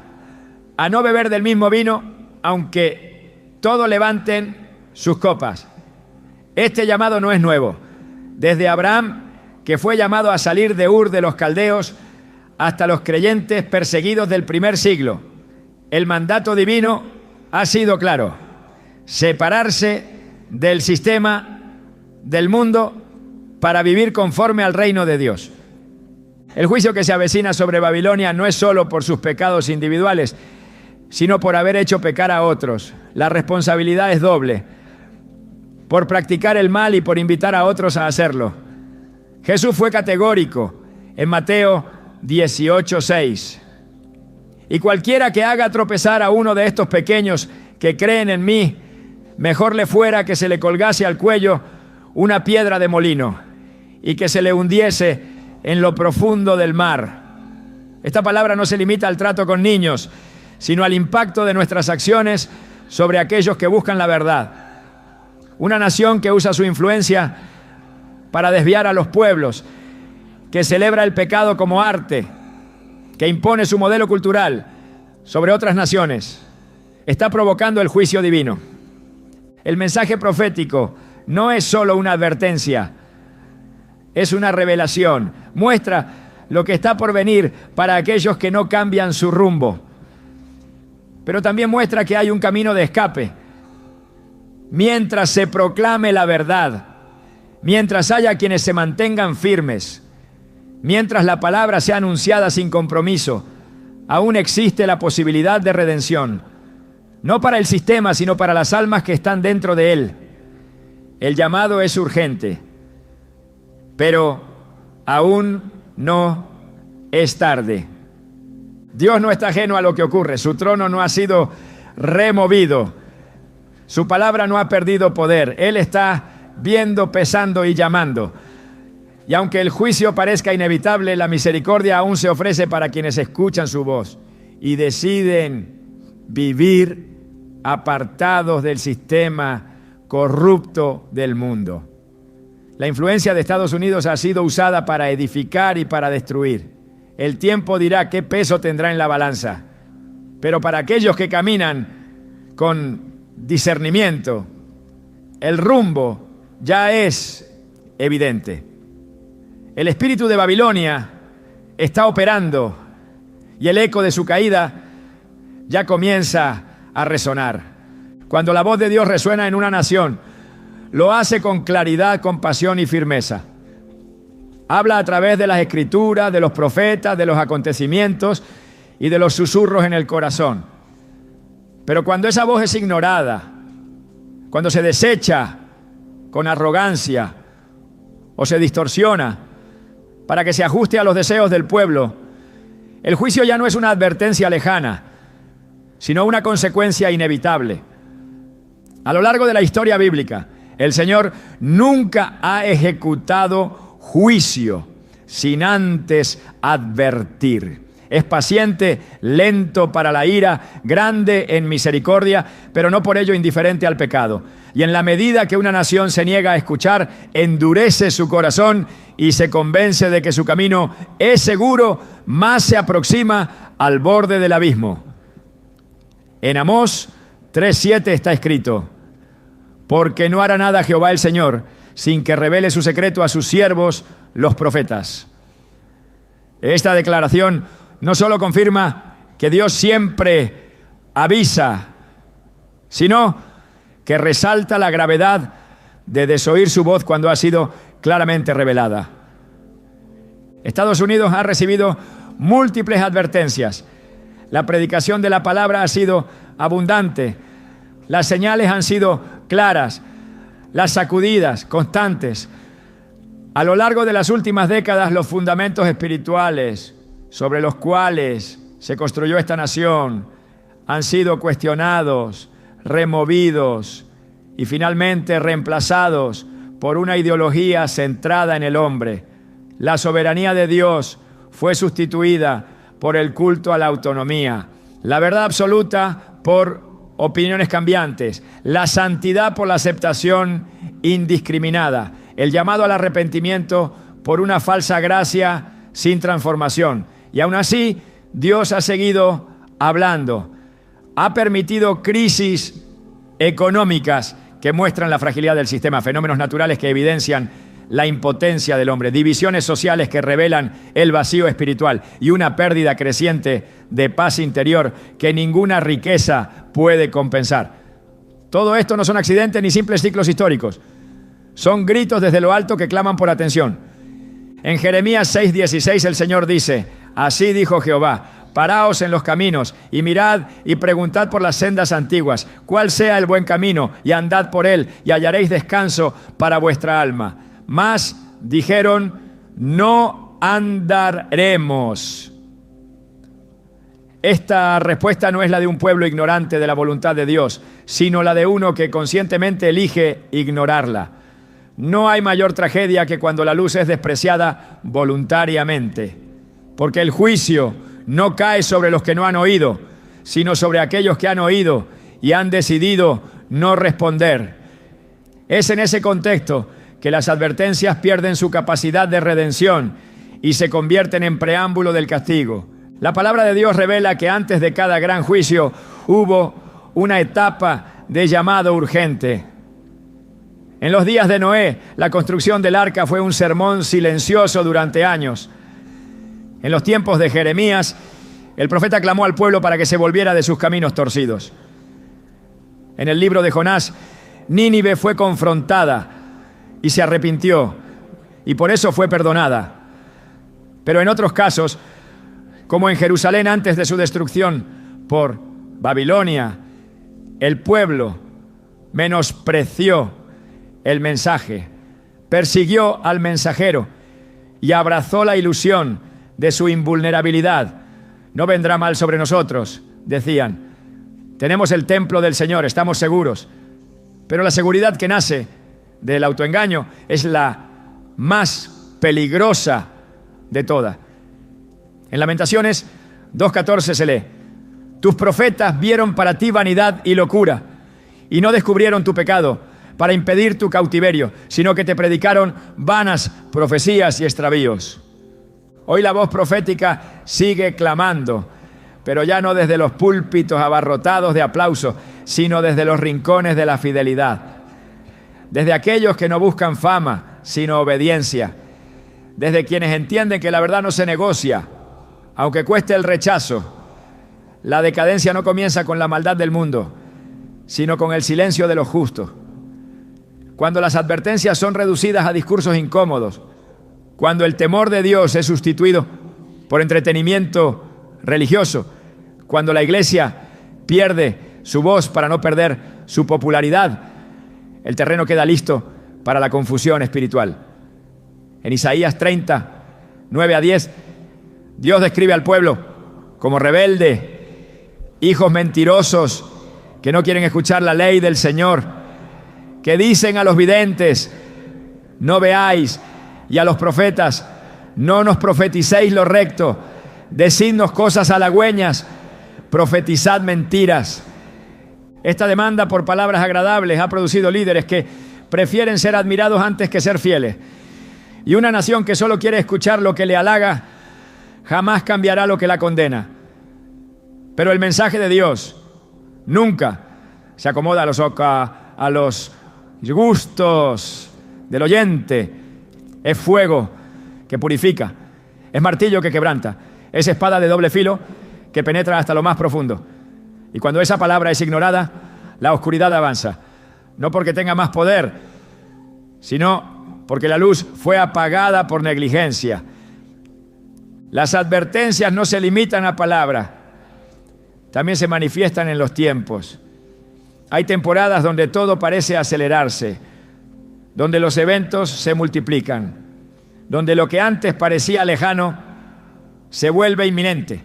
S1: a no beber del mismo vino aunque todos levanten sus copas. Este llamado no es nuevo. Desde Abraham, que fue llamado a salir de Ur de los Caldeos, hasta los creyentes perseguidos del primer siglo, el mandato divino ha sido claro: separarse del sistema del mundo para vivir conforme al reino de Dios. El juicio que se avecina sobre Babilonia no es solo por sus pecados individuales, sino por haber hecho pecar a otros. La responsabilidad es doble: por practicar el mal y por invitar a otros a hacerlo. Jesús fue categórico en Mateo 18:6. Y cualquiera que haga tropezar a uno de estos pequeños que creen en mí, mejor le fuera que se le colgase al cuello una piedra de molino y que se le hundiese en lo profundo del mar. Esta palabra no se limita al trato con niños, sino al impacto de nuestras acciones sobre aquellos que buscan la verdad. Una nación que usa su influencia para desviar a los pueblos, que celebra el pecado como arte, que impone su modelo cultural sobre otras naciones, está provocando el juicio divino. El mensaje profético no es solo una advertencia, es una revelación. Muestra lo que está por venir para aquellos que no cambian su rumbo. Pero también muestra que hay un camino de escape. Mientras se proclame la verdad, mientras haya quienes se mantengan firmes, mientras la palabra sea anunciada sin compromiso, aún existe la posibilidad de redención. No para el sistema, sino para las almas que están dentro de él. El llamado es urgente, pero aún no es tarde. Dios no está ajeno a lo que ocurre. Su trono no ha sido removido. Su palabra no ha perdido poder. Él está viendo, pesando y llamando. Y aunque el juicio parezca inevitable, la misericordia aún se ofrece para quienes escuchan su voz y deciden vivir apartados del sistema corrupto del mundo. La influencia de Estados Unidos ha sido usada para edificar y para destruir. El tiempo dirá qué peso tendrá en la balanza. Pero para aquellos que caminan con discernimiento, el rumbo ya es evidente. El espíritu de Babilonia está operando y el eco de su caída ya comienza a resonar. Cuando la voz de Dios resuena en una nación, lo hace con claridad, compasión y firmeza. Habla a través de las escrituras, de los profetas, de los acontecimientos y de los susurros en el corazón. Pero cuando esa voz es ignorada, cuando se desecha con arrogancia o se distorsiona para que se ajuste a los deseos del pueblo, el juicio ya no es una advertencia lejana, sino una consecuencia inevitable. A lo largo de la historia bíblica, el Señor nunca ha ejecutado juicio sin antes advertir. Es paciente, lento para la ira, grande en misericordia, pero no por ello indiferente al pecado. Y en la medida que una nación se niega a escuchar, endurece su corazón y se convence de que su camino es seguro, más se aproxima al borde del abismo. En Amós 3:7 está escrito: porque no hará nada Jehová el Señor sin que revele su secreto a sus siervos, los profetas. Esta declaración no solo confirma que Dios siempre avisa, sino que resalta la gravedad de desoír su voz cuando ha sido claramente revelada. Estados Unidos ha recibido múltiples advertencias. La predicación de la palabra ha sido abundante. Las señales han sido claras. Las sacudidas constantes. A lo largo de las últimas décadas, los fundamentos espirituales sobre los cuales se construyó esta nación han sido cuestionados, removidos y finalmente reemplazados por una ideología centrada en el hombre. La soberanía de Dios fue sustituida por el culto a la autonomía, la verdad absoluta por opiniones cambiantes, la santidad por la aceptación indiscriminada, el llamado al arrepentimiento por una falsa gracia sin transformación. Y aún así, Dios ha seguido hablando. Ha permitido crisis económicas que muestran la fragilidad del sistema, fenómenos naturales que evidencian la impotencia del hombre, divisiones sociales que revelan el vacío espiritual y una pérdida creciente de paz interior que ninguna riqueza puede compensar. Todo esto no son accidentes ni simples ciclos históricos. Son gritos desde lo alto que claman por atención. En Jeremías 6:16 el Señor dice: así dijo Jehová, paraos en los caminos y mirad y preguntad por las sendas antiguas, cuál sea el buen camino, y andad por él y hallaréis descanso para vuestra alma. Mas dijeron: no andaremos. Esta respuesta no es la de un pueblo ignorante de la voluntad de Dios, sino la de uno que conscientemente elige ignorarla. No hay mayor tragedia que cuando la luz es despreciada voluntariamente, porque el juicio no cae sobre los que no han oído, sino sobre aquellos que han oído y han decidido no responder. Es en ese contexto que las advertencias pierden su capacidad de redención y se convierten en preámbulo del castigo. La palabra de Dios revela que antes de cada gran juicio hubo una etapa de llamado urgente. En los días de Noé, la construcción del arca fue un sermón silencioso durante años. En los tiempos de Jeremías, el profeta clamó al pueblo para que se volviera de sus caminos torcidos. En el libro de Jonás, Nínive fue confrontada y se arrepintió, y por eso fue perdonada. Pero en otros casos, como en Jerusalén antes de su destrucción por Babilonia, el pueblo menospreció el mensaje, persiguió al mensajero y abrazó la ilusión de su invulnerabilidad. No vendrá mal sobre nosotros, decían. Tenemos el templo del Señor, estamos seguros. Pero la seguridad que nace del autoengaño es la más peligrosa de todas. En Lamentaciones 2:14 se lee: tus profetas vieron para ti vanidad y locura, y no descubrieron tu pecado para impedir tu cautiverio, sino que te predicaron vanas profecías y extravíos. Hoy la voz profética sigue clamando, pero ya no desde los púlpitos abarrotados de aplausos, sino desde los rincones de la fidelidad. Desde aquellos que no buscan fama, sino obediencia. Desde quienes entienden que la verdad no se negocia, aunque cueste el rechazo. La decadencia no comienza con la maldad del mundo, sino con el silencio de los justos. Cuando las advertencias son reducidas a discursos incómodos, cuando el temor de Dios es sustituido por entretenimiento religioso, cuando la iglesia pierde su voz para no perder su popularidad, el terreno queda listo para la confusión espiritual. En Isaías 30, 9-10, Dios describe al pueblo como rebelde, hijos mentirosos que no quieren escuchar la ley del Señor, que dicen a los videntes: no veáis, y a los profetas: no nos profeticéis lo recto. Decidnos cosas halagüeñas, profetizad mentiras. Esta demanda por palabras agradables ha producido líderes que prefieren ser admirados antes que ser fieles. Y una nación que solo quiere escuchar lo que le halaga, jamás cambiará lo que la condena. Pero el mensaje de Dios nunca se acomoda a los gustos del oyente. Es fuego que purifica, es martillo que quebranta, es espada de doble filo que penetra hasta lo más profundo. Y cuando esa palabra es ignorada, la oscuridad avanza. No porque tenga más poder, sino porque la luz fue apagada por negligencia. Las advertencias no se limitan a palabras, también se manifiestan en los tiempos. Hay temporadas donde todo parece acelerarse, donde los eventos se multiplican, donde lo que antes parecía lejano se vuelve inminente.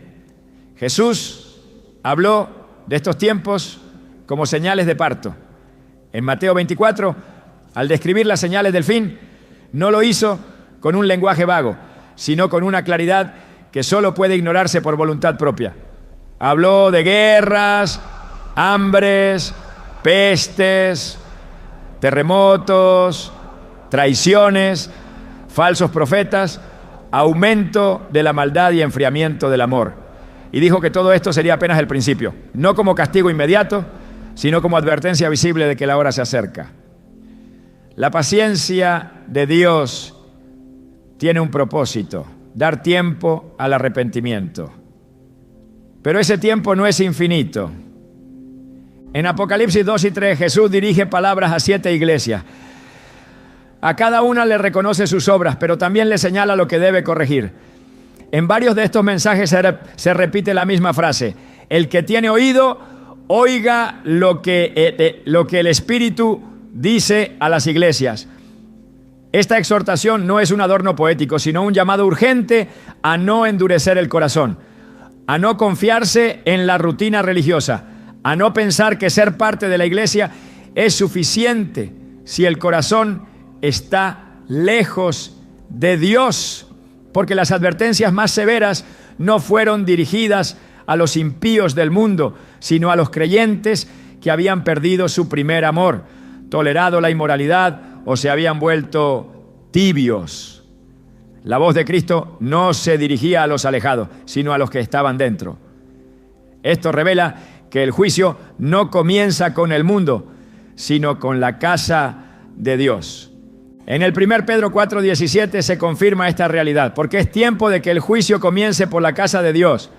S1: Jesús habló de estos tiempos como señales de parto. En Mateo 24, al describir las señales del fin, no lo hizo con un lenguaje vago, sino con una claridad que solo puede ignorarse por voluntad propia. Habló de guerras, hambres, pestes, terremotos, traiciones, falsos profetas, aumento de la maldad y enfriamiento del amor. Y dijo que todo esto sería apenas el principio, no como castigo inmediato, sino como advertencia visible de que la hora se acerca. La paciencia de Dios tiene un propósito: dar tiempo al arrepentimiento. Pero ese tiempo no es infinito. En Apocalipsis 2 y 3, Jesús dirige palabras a 7 iglesias. A cada una le reconoce sus obras, pero también le señala lo que debe corregir. En varios de estos mensajes se repite la misma frase: el que tiene oído, oiga lo que el Espíritu dice a las iglesias. Esta exhortación no es un adorno poético, sino un llamado urgente a no endurecer el corazón, a no confiarse en la rutina religiosa, a no pensar que ser parte de la iglesia es suficiente si el corazón está lejos de Dios, porque las advertencias más severas no fueron dirigidas a los impíos del mundo, sino a los creyentes que habían perdido su primer amor, tolerado la inmoralidad o se habían vuelto tibios. La voz de Cristo no se dirigía a los alejados, sino a los que estaban dentro. Esto revela que el juicio no comienza con el mundo, sino con la casa de Dios. En el 1 Pedro 4:17 se confirma esta realidad, porque es tiempo de que el juicio comience por la casa de Dios.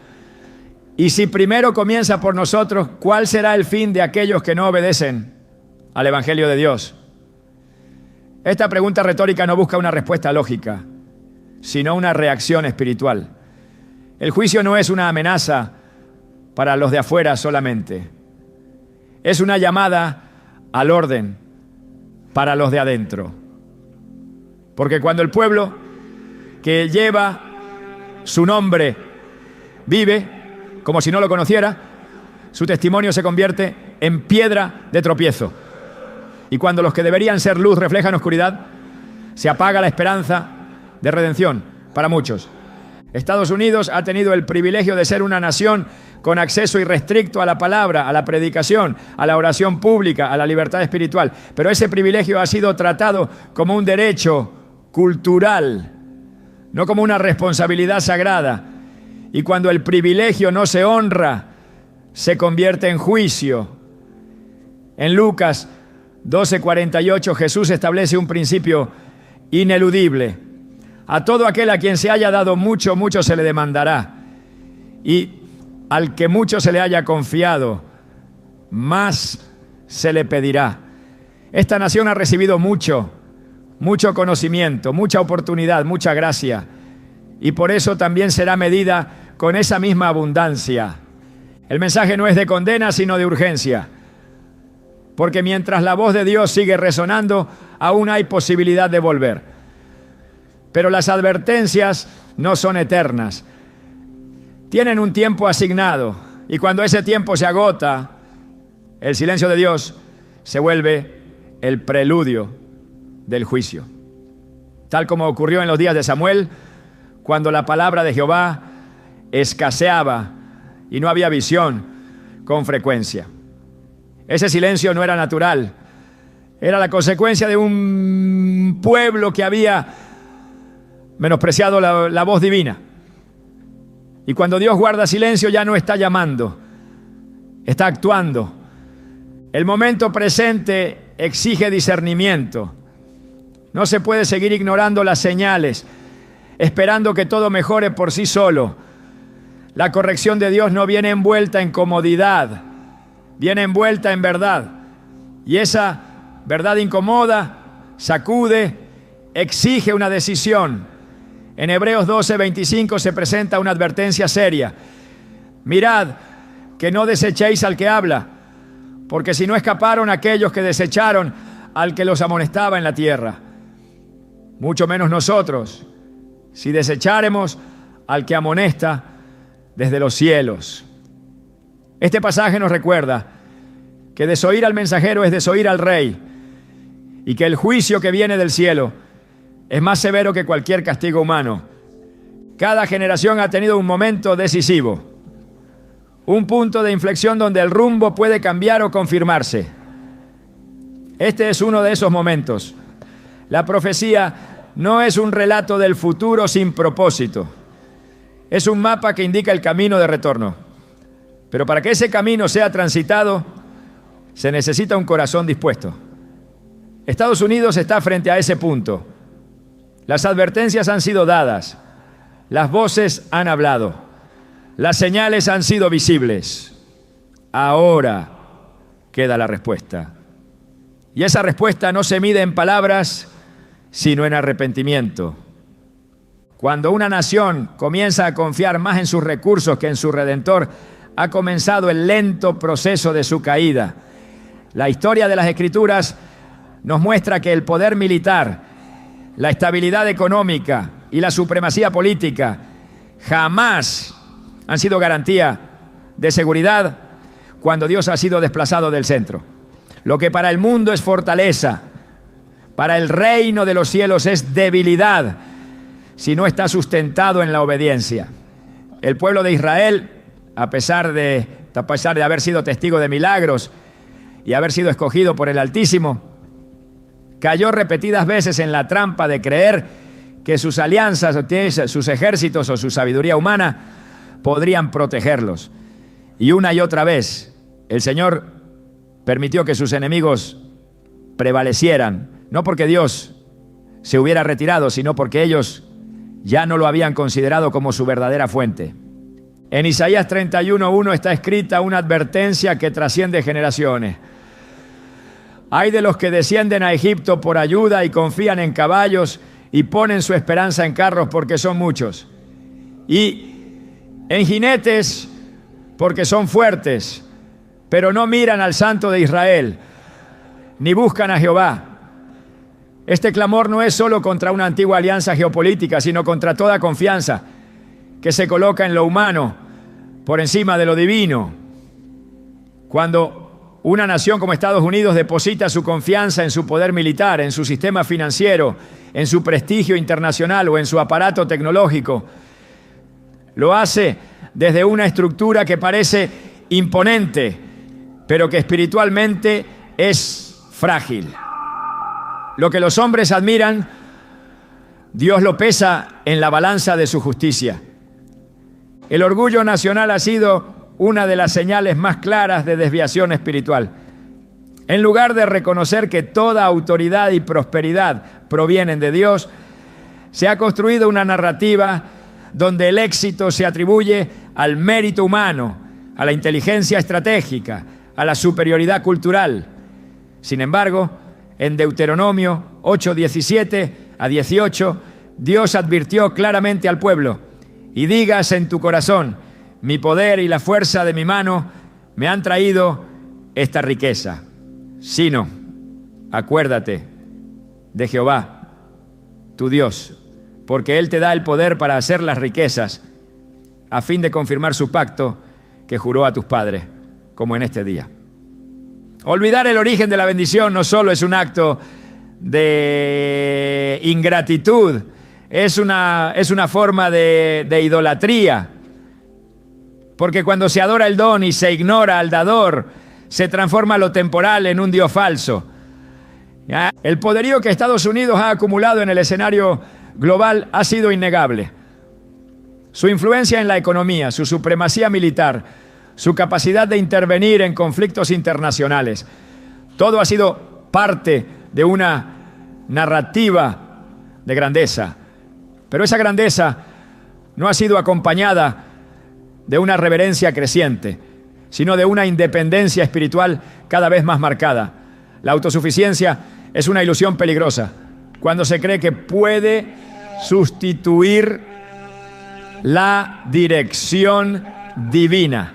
S1: Y si primero comienza por nosotros, ¿cuál será el fin de aquellos que no obedecen al Evangelio de Dios? Esta pregunta retórica no busca una respuesta lógica, sino una reacción espiritual. El juicio no es una amenaza para los de afuera solamente. Es una llamada al orden para los de adentro. Porque cuando el pueblo que lleva su nombre vive como si no lo conociera, su testimonio se convierte en piedra de tropiezo. Y cuando los que deberían ser luz reflejan oscuridad, se apaga la esperanza de redención para muchos. Estados Unidos ha tenido el privilegio de ser una nación con acceso irrestricto a la palabra, a la predicación, a la oración pública, a la libertad espiritual. Pero ese privilegio ha sido tratado como un derecho cultural, no como una responsabilidad sagrada. Y cuando el privilegio no se honra, se convierte en juicio. En Lucas 12:48, Jesús establece un principio ineludible. A todo aquel a quien se haya dado mucho, mucho se le demandará. Y al que mucho se le haya confiado, más se le pedirá. Esta nación ha recibido mucho conocimiento, mucha oportunidad, mucha gracia. Y por eso también será medida con esa misma abundancia. El mensaje no es de condena, sino de urgencia. Porque mientras la voz de Dios sigue resonando, aún hay posibilidad de volver. Pero las advertencias no son eternas. Tienen un tiempo asignado. Y cuando ese tiempo se agota, el silencio de Dios se vuelve el preludio del juicio. Tal como ocurrió en los días de Samuel, cuando la palabra de Jehová escaseaba y no había visión con frecuencia. Ese silencio no era natural, era la consecuencia de un pueblo que había menospreciado la voz divina. Y cuando Dios guarda silencio ya no está llamando, está actuando. El momento presente exige discernimiento. No se puede seguir ignorando las señales, esperando que todo mejore por sí solo. La corrección de Dios no viene envuelta en comodidad, viene envuelta en verdad. Y esa verdad incomoda, sacude, exige una decisión. En Hebreos 12:25 se presenta una advertencia seria. Mirad, que no desechéis al que habla, porque si no escaparon aquellos que desecharon al que los amonestaba en la tierra, mucho menos nosotros, si desecháremos al que amonesta desde los cielos. Este pasaje nos recuerda que desoír al mensajero es desoír al rey, y que el juicio que viene del cielo es más severo que cualquier castigo humano. Cada generación ha tenido un momento decisivo, un punto de inflexión donde el rumbo puede cambiar o confirmarse. Este es uno de esos momentos. La profecía no es un relato del futuro sin propósito. Es un mapa que indica el camino de retorno. Pero para que ese camino sea transitado, se necesita un corazón dispuesto. Estados Unidos está frente a ese punto. Las advertencias han sido dadas, las voces han hablado, las señales han sido visibles. Ahora queda la respuesta. Y esa respuesta no se mide en palabras, sino en arrepentimiento. Cuando una nación comienza a confiar más en sus recursos que en su Redentor, ha comenzado el lento proceso de su caída. La historia de las Escrituras nos muestra que el poder militar, la estabilidad económica y la supremacía política jamás han sido garantía de seguridad cuando Dios ha sido desplazado del centro. Lo que para el mundo es fortaleza, para el reino de los cielos es debilidad si no está sustentado en la obediencia. El pueblo de Israel, a pesar de haber sido testigo de milagros y haber sido escogido por el Altísimo, cayó repetidas veces en la trampa de creer que sus alianzas, sus ejércitos o su sabiduría humana podrían protegerlos. Y una y otra vez el Señor permitió que sus enemigos prevalecieran, no porque Dios se hubiera retirado, sino porque ellos ya no lo habían considerado como su verdadera fuente. En Isaías 31:1 está escrita una advertencia que trasciende generaciones. Hay de los que descienden a Egipto por ayuda y confían en caballos y ponen su esperanza en carros porque son muchos, y en jinetes porque son fuertes, pero no miran al Santo de Israel, ni buscan a Jehová. Este clamor no es solo contra una antigua alianza geopolítica, sino contra toda confianza que se coloca en lo humano por encima de lo divino. Cuando una nación como Estados Unidos deposita su confianza en su poder militar, en su sistema financiero, en su prestigio internacional o en su aparato tecnológico, lo hace desde una estructura que parece imponente, pero que espiritualmente es frágil. Lo que los hombres admiran, Dios lo pesa en la balanza de su justicia. El orgullo nacional ha sido una de las señales más claras de desviación espiritual. En lugar de reconocer que toda autoridad y prosperidad provienen de Dios, se ha construido una narrativa donde el éxito se atribuye al mérito humano, a la inteligencia estratégica, a la superioridad cultural. Sin embargo, en Deuteronomio 8:17-18, Dios advirtió claramente al pueblo: y digas en tu corazón, mi poder y la fuerza de mi mano me han traído esta riqueza. Sino, acuérdate de Jehová, tu Dios, porque Él te da el poder para hacer las riquezas, a fin de confirmar su pacto que juró a tus padres, como en este día. Olvidar el origen de la bendición no solo es un acto de ingratitud, es una forma de idolatría. Porque cuando se adora el don y se ignora al dador, se transforma lo temporal en un Dios falso. ¿Ya? El poderío que Estados Unidos ha acumulado en el escenario global ha sido innegable. Su influencia en la economía, su supremacía militar, su capacidad de intervenir en conflictos internacionales, todo ha sido parte de una narrativa de grandeza. Pero esa grandeza no ha sido acompañada de una reverencia creciente, sino de una independencia espiritual cada vez más marcada. La autosuficiencia es una ilusión peligrosa cuando se cree que puede sustituir la dirección divina.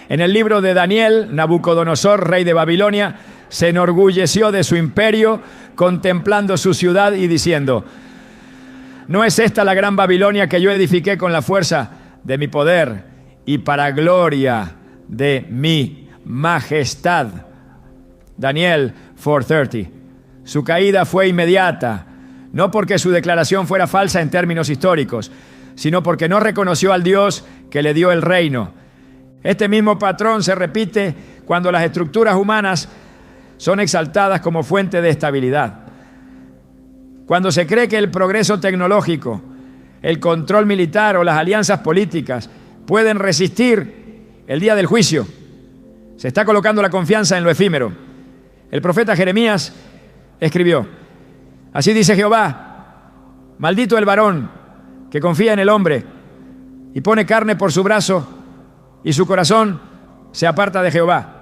S1: En el libro de Daniel, Nabucodonosor, rey de Babilonia, se enorgulleció de su imperio, contemplando su ciudad y diciendo: ¿no es esta la gran Babilonia que yo edifiqué con la fuerza de mi poder y para gloria de mi majestad? Daniel 4:30. Su caída fue inmediata, no porque su declaración fuera falsa en términos históricos, sino porque no reconoció al Dios que le dio el reino. Este mismo patrón se repite cuando las estructuras humanas son exaltadas como fuente de estabilidad. Cuando se cree que el progreso tecnológico, el control militar o las alianzas políticas pueden resistir el día del juicio, se está colocando la confianza en lo efímero. El profeta Jeremías escribió: así dice Jehová, maldito el varón que confía en el hombre y pone carne por su brazo y su corazón se aparta de Jehová.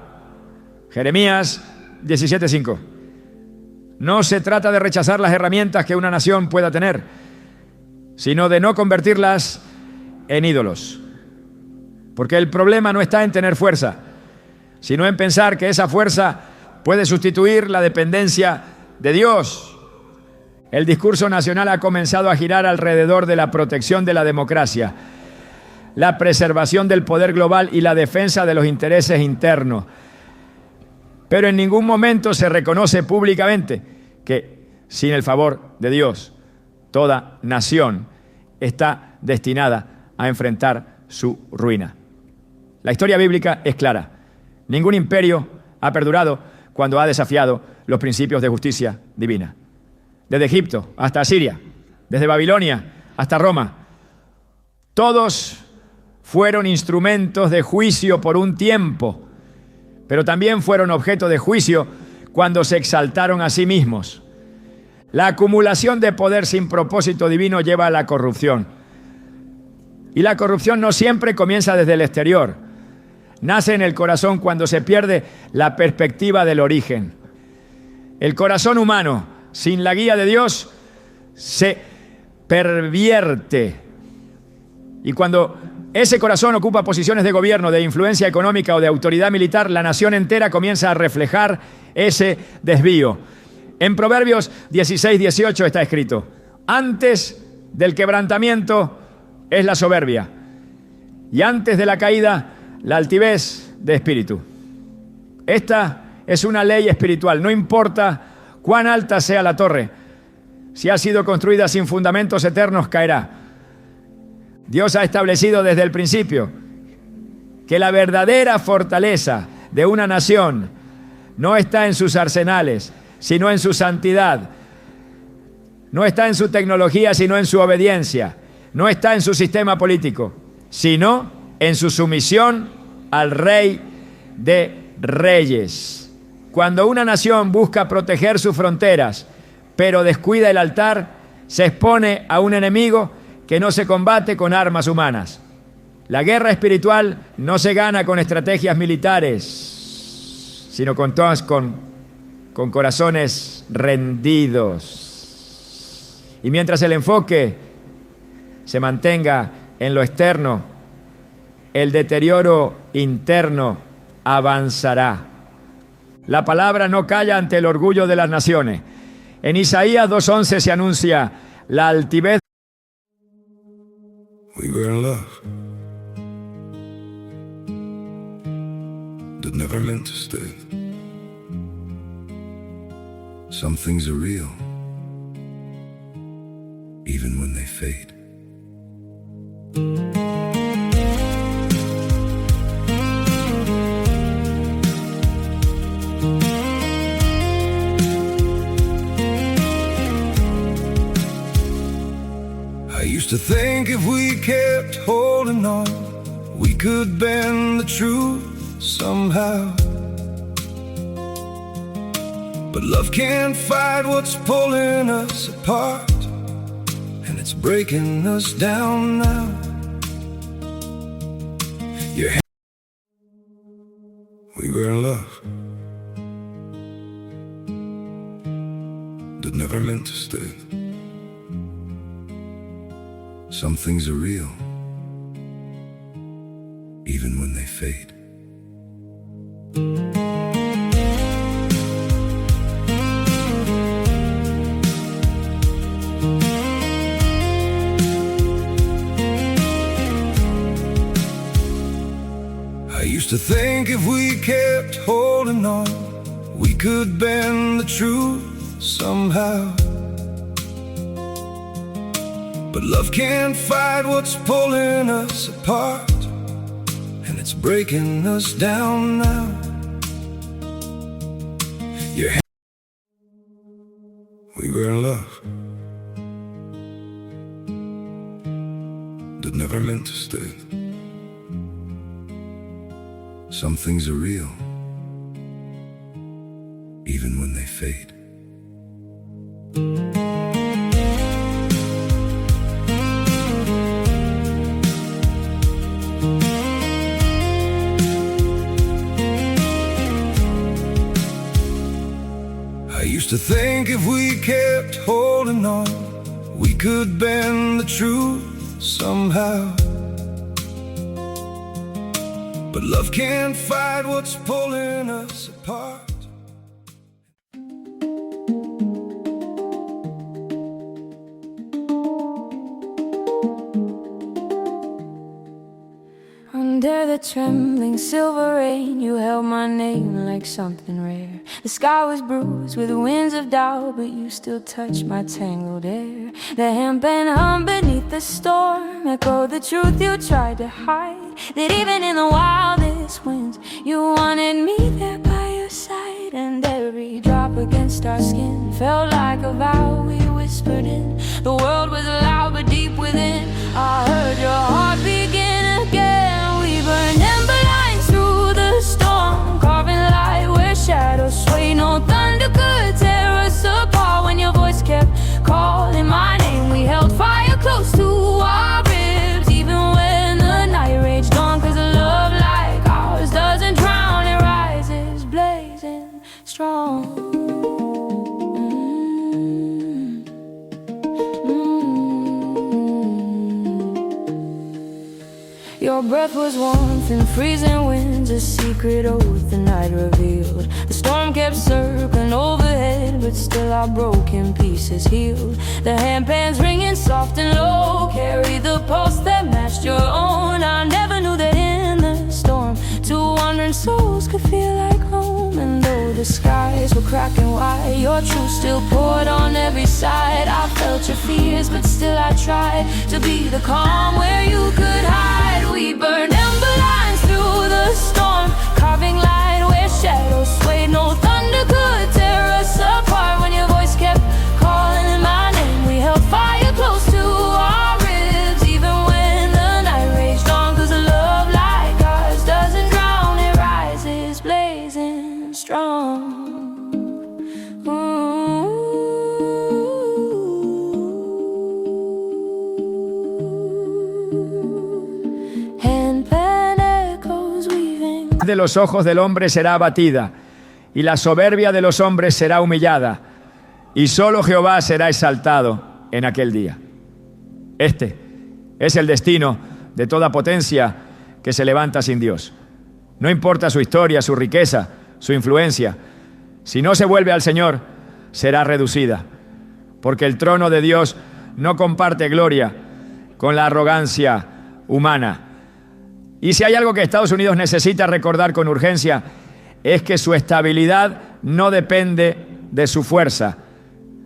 S1: Jeremías 17:5. No se trata de rechazar las herramientas que una nación pueda tener, sino de no convertirlas en ídolos. Porque el problema no está en tener fuerza, sino en pensar que esa fuerza puede sustituir la dependencia de Dios. El discurso nacional ha comenzado a girar alrededor de la protección de la democracia, la preservación del poder global y la defensa de los intereses internos. Pero en ningún momento se reconoce públicamente que, sin el favor de Dios, toda nación está destinada a enfrentar su ruina. La historia bíblica es clara. Ningún imperio ha perdurado cuando ha desafiado los principios de justicia divina. Desde Egipto hasta Asiria, desde Babilonia hasta Roma, todos fueron instrumentos de juicio por un tiempo, pero también fueron objeto de juicio cuando se exaltaron a sí mismos. La acumulación de poder sin propósito divino lleva a la corrupción. Y la corrupción no siempre comienza desde el exterior. Nace en el corazón cuando se pierde la perspectiva del origen. El corazón humano, sin la guía de Dios, se pervierte. Y cuando ese corazón ocupa posiciones de gobierno, de influencia económica o de autoridad militar, la nación entera comienza a reflejar ese desvío. En Proverbios 16:18 está escrito: antes del quebrantamiento es la soberbia, y antes de la caída la altivez de espíritu. Esta es una ley espiritual. No importa cuán alta sea la torre, si ha sido construida sin fundamentos eternos, caerá. Dios ha establecido desde el principio que la verdadera fortaleza de una nación no está en sus arsenales, sino en su santidad. No está en su tecnología, sino en su obediencia. No está en su sistema político, sino en su sumisión al Rey de Reyes. Cuando una nación busca proteger sus fronteras, pero descuida el altar, se expone a un enemigo que no se combate con armas humanas. La guerra espiritual no se gana con estrategias militares, sino con corazones rendidos. Y mientras el enfoque se mantenga en lo externo, el deterioro interno avanzará. La palabra no calla ante el orgullo de las naciones. En Isaías 2:11 se anuncia la altivez.
S2: We were in love that never meant to stay. Some things are real, even when they fade. used to think if we kept holding on, we could bend the truth somehow. But love can't fight what's pulling us apart, and it's breaking us down now. We were in love that never meant to stay. Some things are real, even when they fade. I used to think if we kept holding on, we could bend the truth somehow. But love can't fight what's pulling us apart, and it's breaking us down now. We were in love that never meant to stay. Some things are real, even when they fade. I used to think if we kept holding on, we could bend the truth somehow. But love can't fight what's pulling us apart.
S3: Under the trembling silver rain, you held my name like something rare. The sky was bruised with winds of doubt, but you still touched my tangled hair. The handpan hum beneath the storm echoed the truth you tried to hide, that even in the wildest winds, you wanted me there by your side. And every drop against our skin felt like a vow we whispered in. The world was loud but deep within, I heard your heart begin again. We burned ember lines through the storm, carving light where shadows sway. No thunder could tear us apart when your voice kept calling my name. We held fire close to our ribs, even when the night raged on. Cause a love like ours doesn't drown, it rises blazing strong. Your breath was warmth in freezing winds, a secret oath the night revealed. The storm kept circling overhead, but still our broken pieces healed. The handpans ringing soft and low carried the pulse that matched your own. I never knew that in the storm two wandering souls could feel like home. And though the skies were cracking wide, your truth still poured on every side. I felt your fears, but still I tried to be the calm where you could hide. We burned ember lines through the storm, carving light where shadows swayed. No thunder could tear us apart when your voice kept calling my name. We held fire close to our ribs, even when the night raged on. Cause a love like ours doesn't drown, it rises blazing strong.
S1: De los ojos del hombre será abatida, y la soberbia de los hombres será humillada, y solo Jehová será exaltado en aquel día. Este es el destino de toda potencia que se levanta sin Dios. No importa su historia, su riqueza, su influencia, si no se vuelve al Señor, será reducida, porque el trono de Dios no comparte gloria con la arrogancia humana. Y si hay algo que Estados Unidos necesita recordar con urgencia, es que su estabilidad no depende de su fuerza,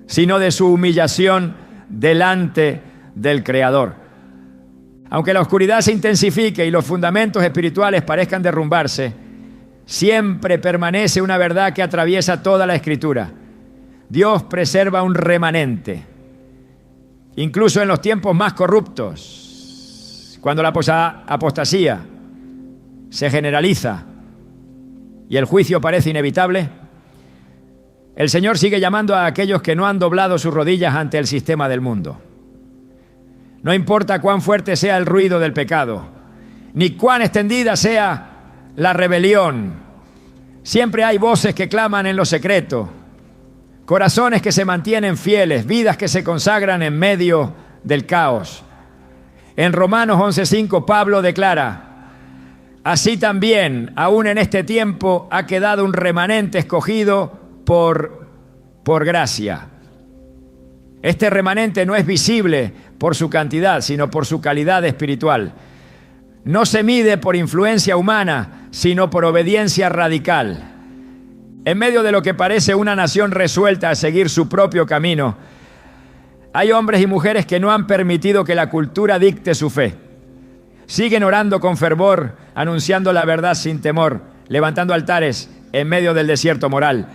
S1: sino de su humillación delante del Creador. Aunque la oscuridad se intensifique y los fundamentos espirituales parezcan derrumbarse, siempre permanece una verdad que atraviesa toda la Escritura. Dios preserva un remanente. incluso en los tiempos más corruptos, cuando la apostasía se generaliza y el juicio parece inevitable, el Señor sigue llamando a aquellos que no han doblado sus rodillas ante el sistema del mundo. No importa cuán fuerte sea el ruido del pecado, ni cuán extendida sea la rebelión, siempre hay voces que claman en lo secreto, corazones que se mantienen fieles, vidas que se consagran en medio del caos. En Romanos 11:5 Pablo declara: así también, aún en este tiempo, ha quedado un remanente escogido por gracia. Este remanente no es visible por su cantidad, sino por su calidad espiritual. No se mide por influencia humana, sino por obediencia radical. En medio de lo que parece una nación resuelta a seguir su propio camino, hay hombres y mujeres que no han permitido que la cultura dicte su fe. Siguen orando con fervor, anunciando la verdad sin temor, levantando altares en medio del desierto moral.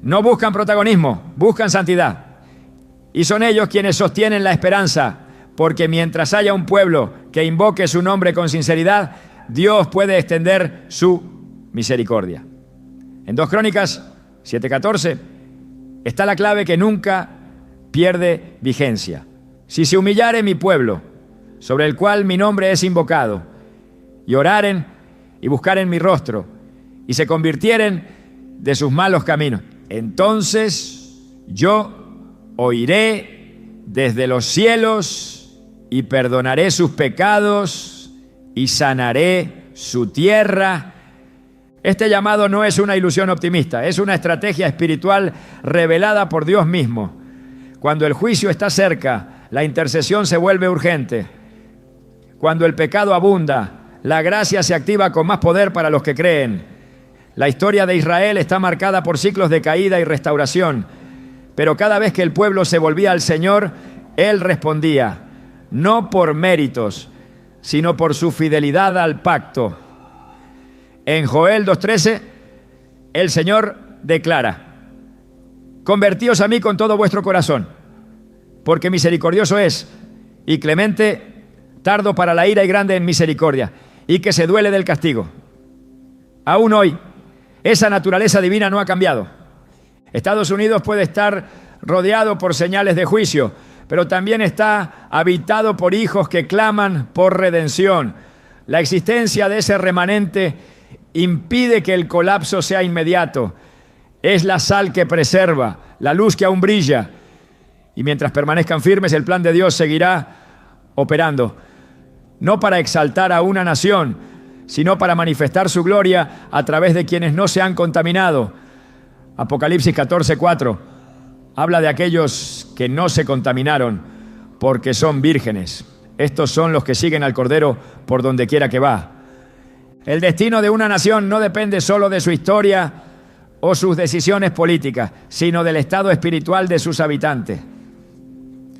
S1: No buscan protagonismo, buscan santidad. Y son ellos quienes sostienen la esperanza, porque mientras haya un pueblo que invoque su nombre con sinceridad, Dios puede extender su misericordia. En 2 Crónicas 7:14 está la clave que nunca pierde vigencia. Si se humillare mi pueblo, sobre el cual mi nombre es invocado, y oraren y buscaren mi rostro, y se convirtieren de sus malos caminos, entonces yo oiré desde los cielos y perdonaré sus pecados y sanaré su tierra. Este llamado no es una ilusión optimista, es una estrategia espiritual revelada por Dios mismo. Cuando el juicio está cerca, la intercesión se vuelve urgente. Cuando el pecado abunda, la gracia se activa con más poder para los que creen. La historia de Israel está marcada por ciclos de caída y restauración, pero cada vez que el pueblo se volvía al Señor, Él respondía, no por méritos, sino por su fidelidad al pacto. En Joel 2:13, el Señor declara, convertíos a mí con todo vuestro corazón, porque misericordioso es y clemente, tardo para la ira y grande en misericordia, y que se duele del castigo. Aún hoy, esa naturaleza divina no ha cambiado. Estados Unidos puede estar rodeado por señales de juicio, pero también está habitado por hijos que claman por redención. La existencia de ese remanente impide que el colapso sea inmediato. Es la sal que preserva, la luz que aún brilla. Y mientras permanezcan firmes, el plan de Dios seguirá operando. No para exaltar a una nación, sino para manifestar su gloria a través de quienes no se han contaminado. Apocalipsis 14:4 habla de aquellos que no se contaminaron porque son vírgenes. Estos son los que siguen al Cordero por donde quiera que va. El destino de una nación no depende solo de su historia o sus decisiones políticas, sino del estado espiritual de sus habitantes.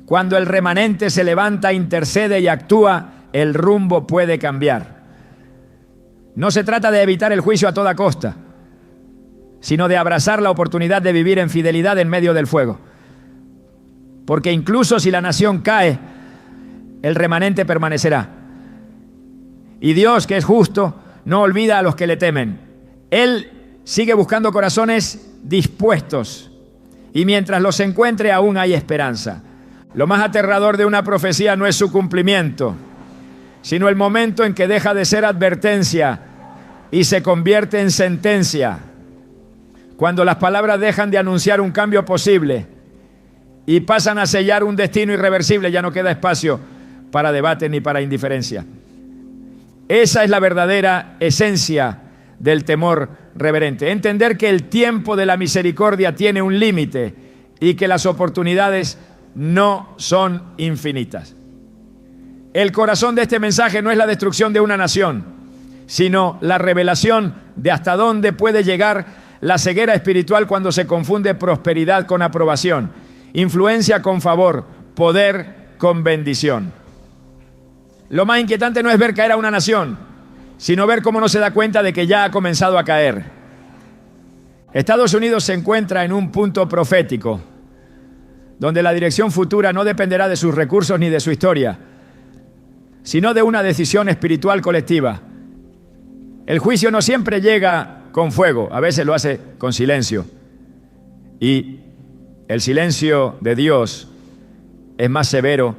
S1: Cuando el remanente se levanta, intercede y actúa, el rumbo puede cambiar. No se trata de evitar el juicio a toda costa, sino de abrazar la oportunidad de vivir en fidelidad en medio del fuego. Porque incluso si la nación cae, el remanente permanecerá. Y Dios, que es justo, no olvida a los que le temen. Él sigue buscando corazones dispuestos, y mientras los encuentre aún hay esperanza. Lo más aterrador de una profecía no es su cumplimiento, sino el momento en que deja de ser advertencia y se convierte en sentencia. Cuando las palabras dejan de anunciar un cambio posible y pasan a sellar un destino irreversible, ya no queda espacio para debate ni para indiferencia. Esa es la verdadera esencia del temor reverente. Entender que el tiempo de la misericordia tiene un límite y que las oportunidades no son infinitas. El corazón de este mensaje no es la destrucción de una nación, sino la revelación de hasta dónde puede llegar la ceguera espiritual cuando se confunde prosperidad con aprobación, influencia con favor, poder con bendición. Lo más inquietante no es ver caer a una nación, sino ver cómo no se da cuenta de que ya ha comenzado a caer. Estados Unidos se encuentra en un punto profético. donde la dirección futura no dependerá de sus recursos ni de su historia, sino de una decisión espiritual colectiva. El juicio no siempre llega con fuego, a veces lo hace con silencio. Y el silencio de Dios es más severo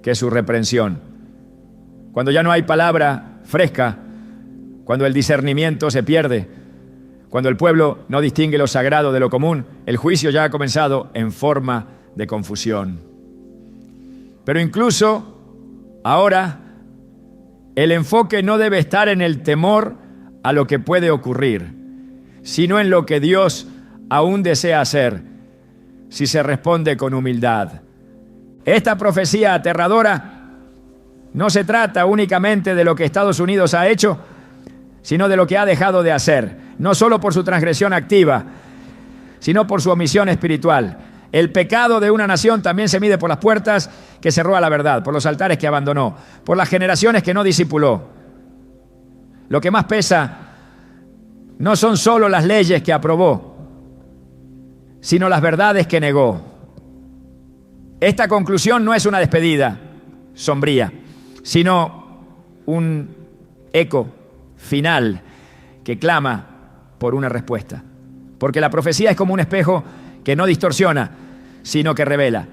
S1: que su reprensión. Cuando ya no hay palabra fresca, cuando el discernimiento se pierde, cuando el pueblo no distingue lo sagrado de lo común, el juicio ya ha comenzado en forma de confusión. Pero incluso ahora, el enfoque no debe estar en el temor a lo que puede ocurrir, sino en lo que Dios aún desea hacer, si se responde con humildad. Esta profecía aterradora no se trata únicamente de lo que Estados Unidos ha hecho, sino de lo que ha dejado de hacer, no solo por su transgresión activa, sino por su omisión espiritual. El pecado de una nación también se mide por las puertas que cerró a la verdad, por los altares que abandonó, por las generaciones que no discipuló. Lo que más pesa no son solo las leyes que aprobó, sino las verdades que negó. Esta conclusión no es una despedida sombría, sino un eco final que clama por una respuesta. Porque la profecía es como un espejo que no distorsiona, sino que revela.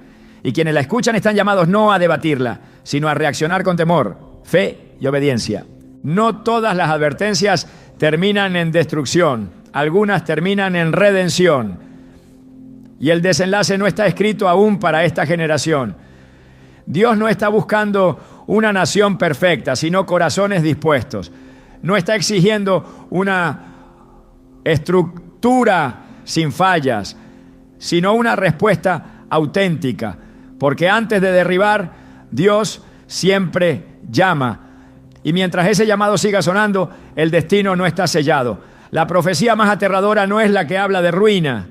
S1: Y quienes la escuchan están llamados no a debatirla, sino a reaccionar con temor, fe y obediencia. No todas las advertencias terminan en destrucción, algunas terminan en redención. Y el desenlace no está escrito aún para esta generación. Dios no está buscando una nación perfecta, sino corazones dispuestos. No está exigiendo una estructura sin fallas, sino una respuesta auténtica. Porque antes de derribar, Dios siempre llama. Y mientras ese llamado siga sonando, el destino no está sellado. La profecía más aterradora no es la que habla de ruina,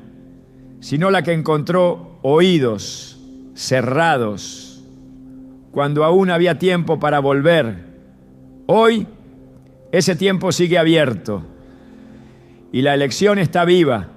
S1: sino la que encontró oídos cerrados cuando aún había tiempo para volver. Hoy ese tiempo sigue abierto y la elección está viva.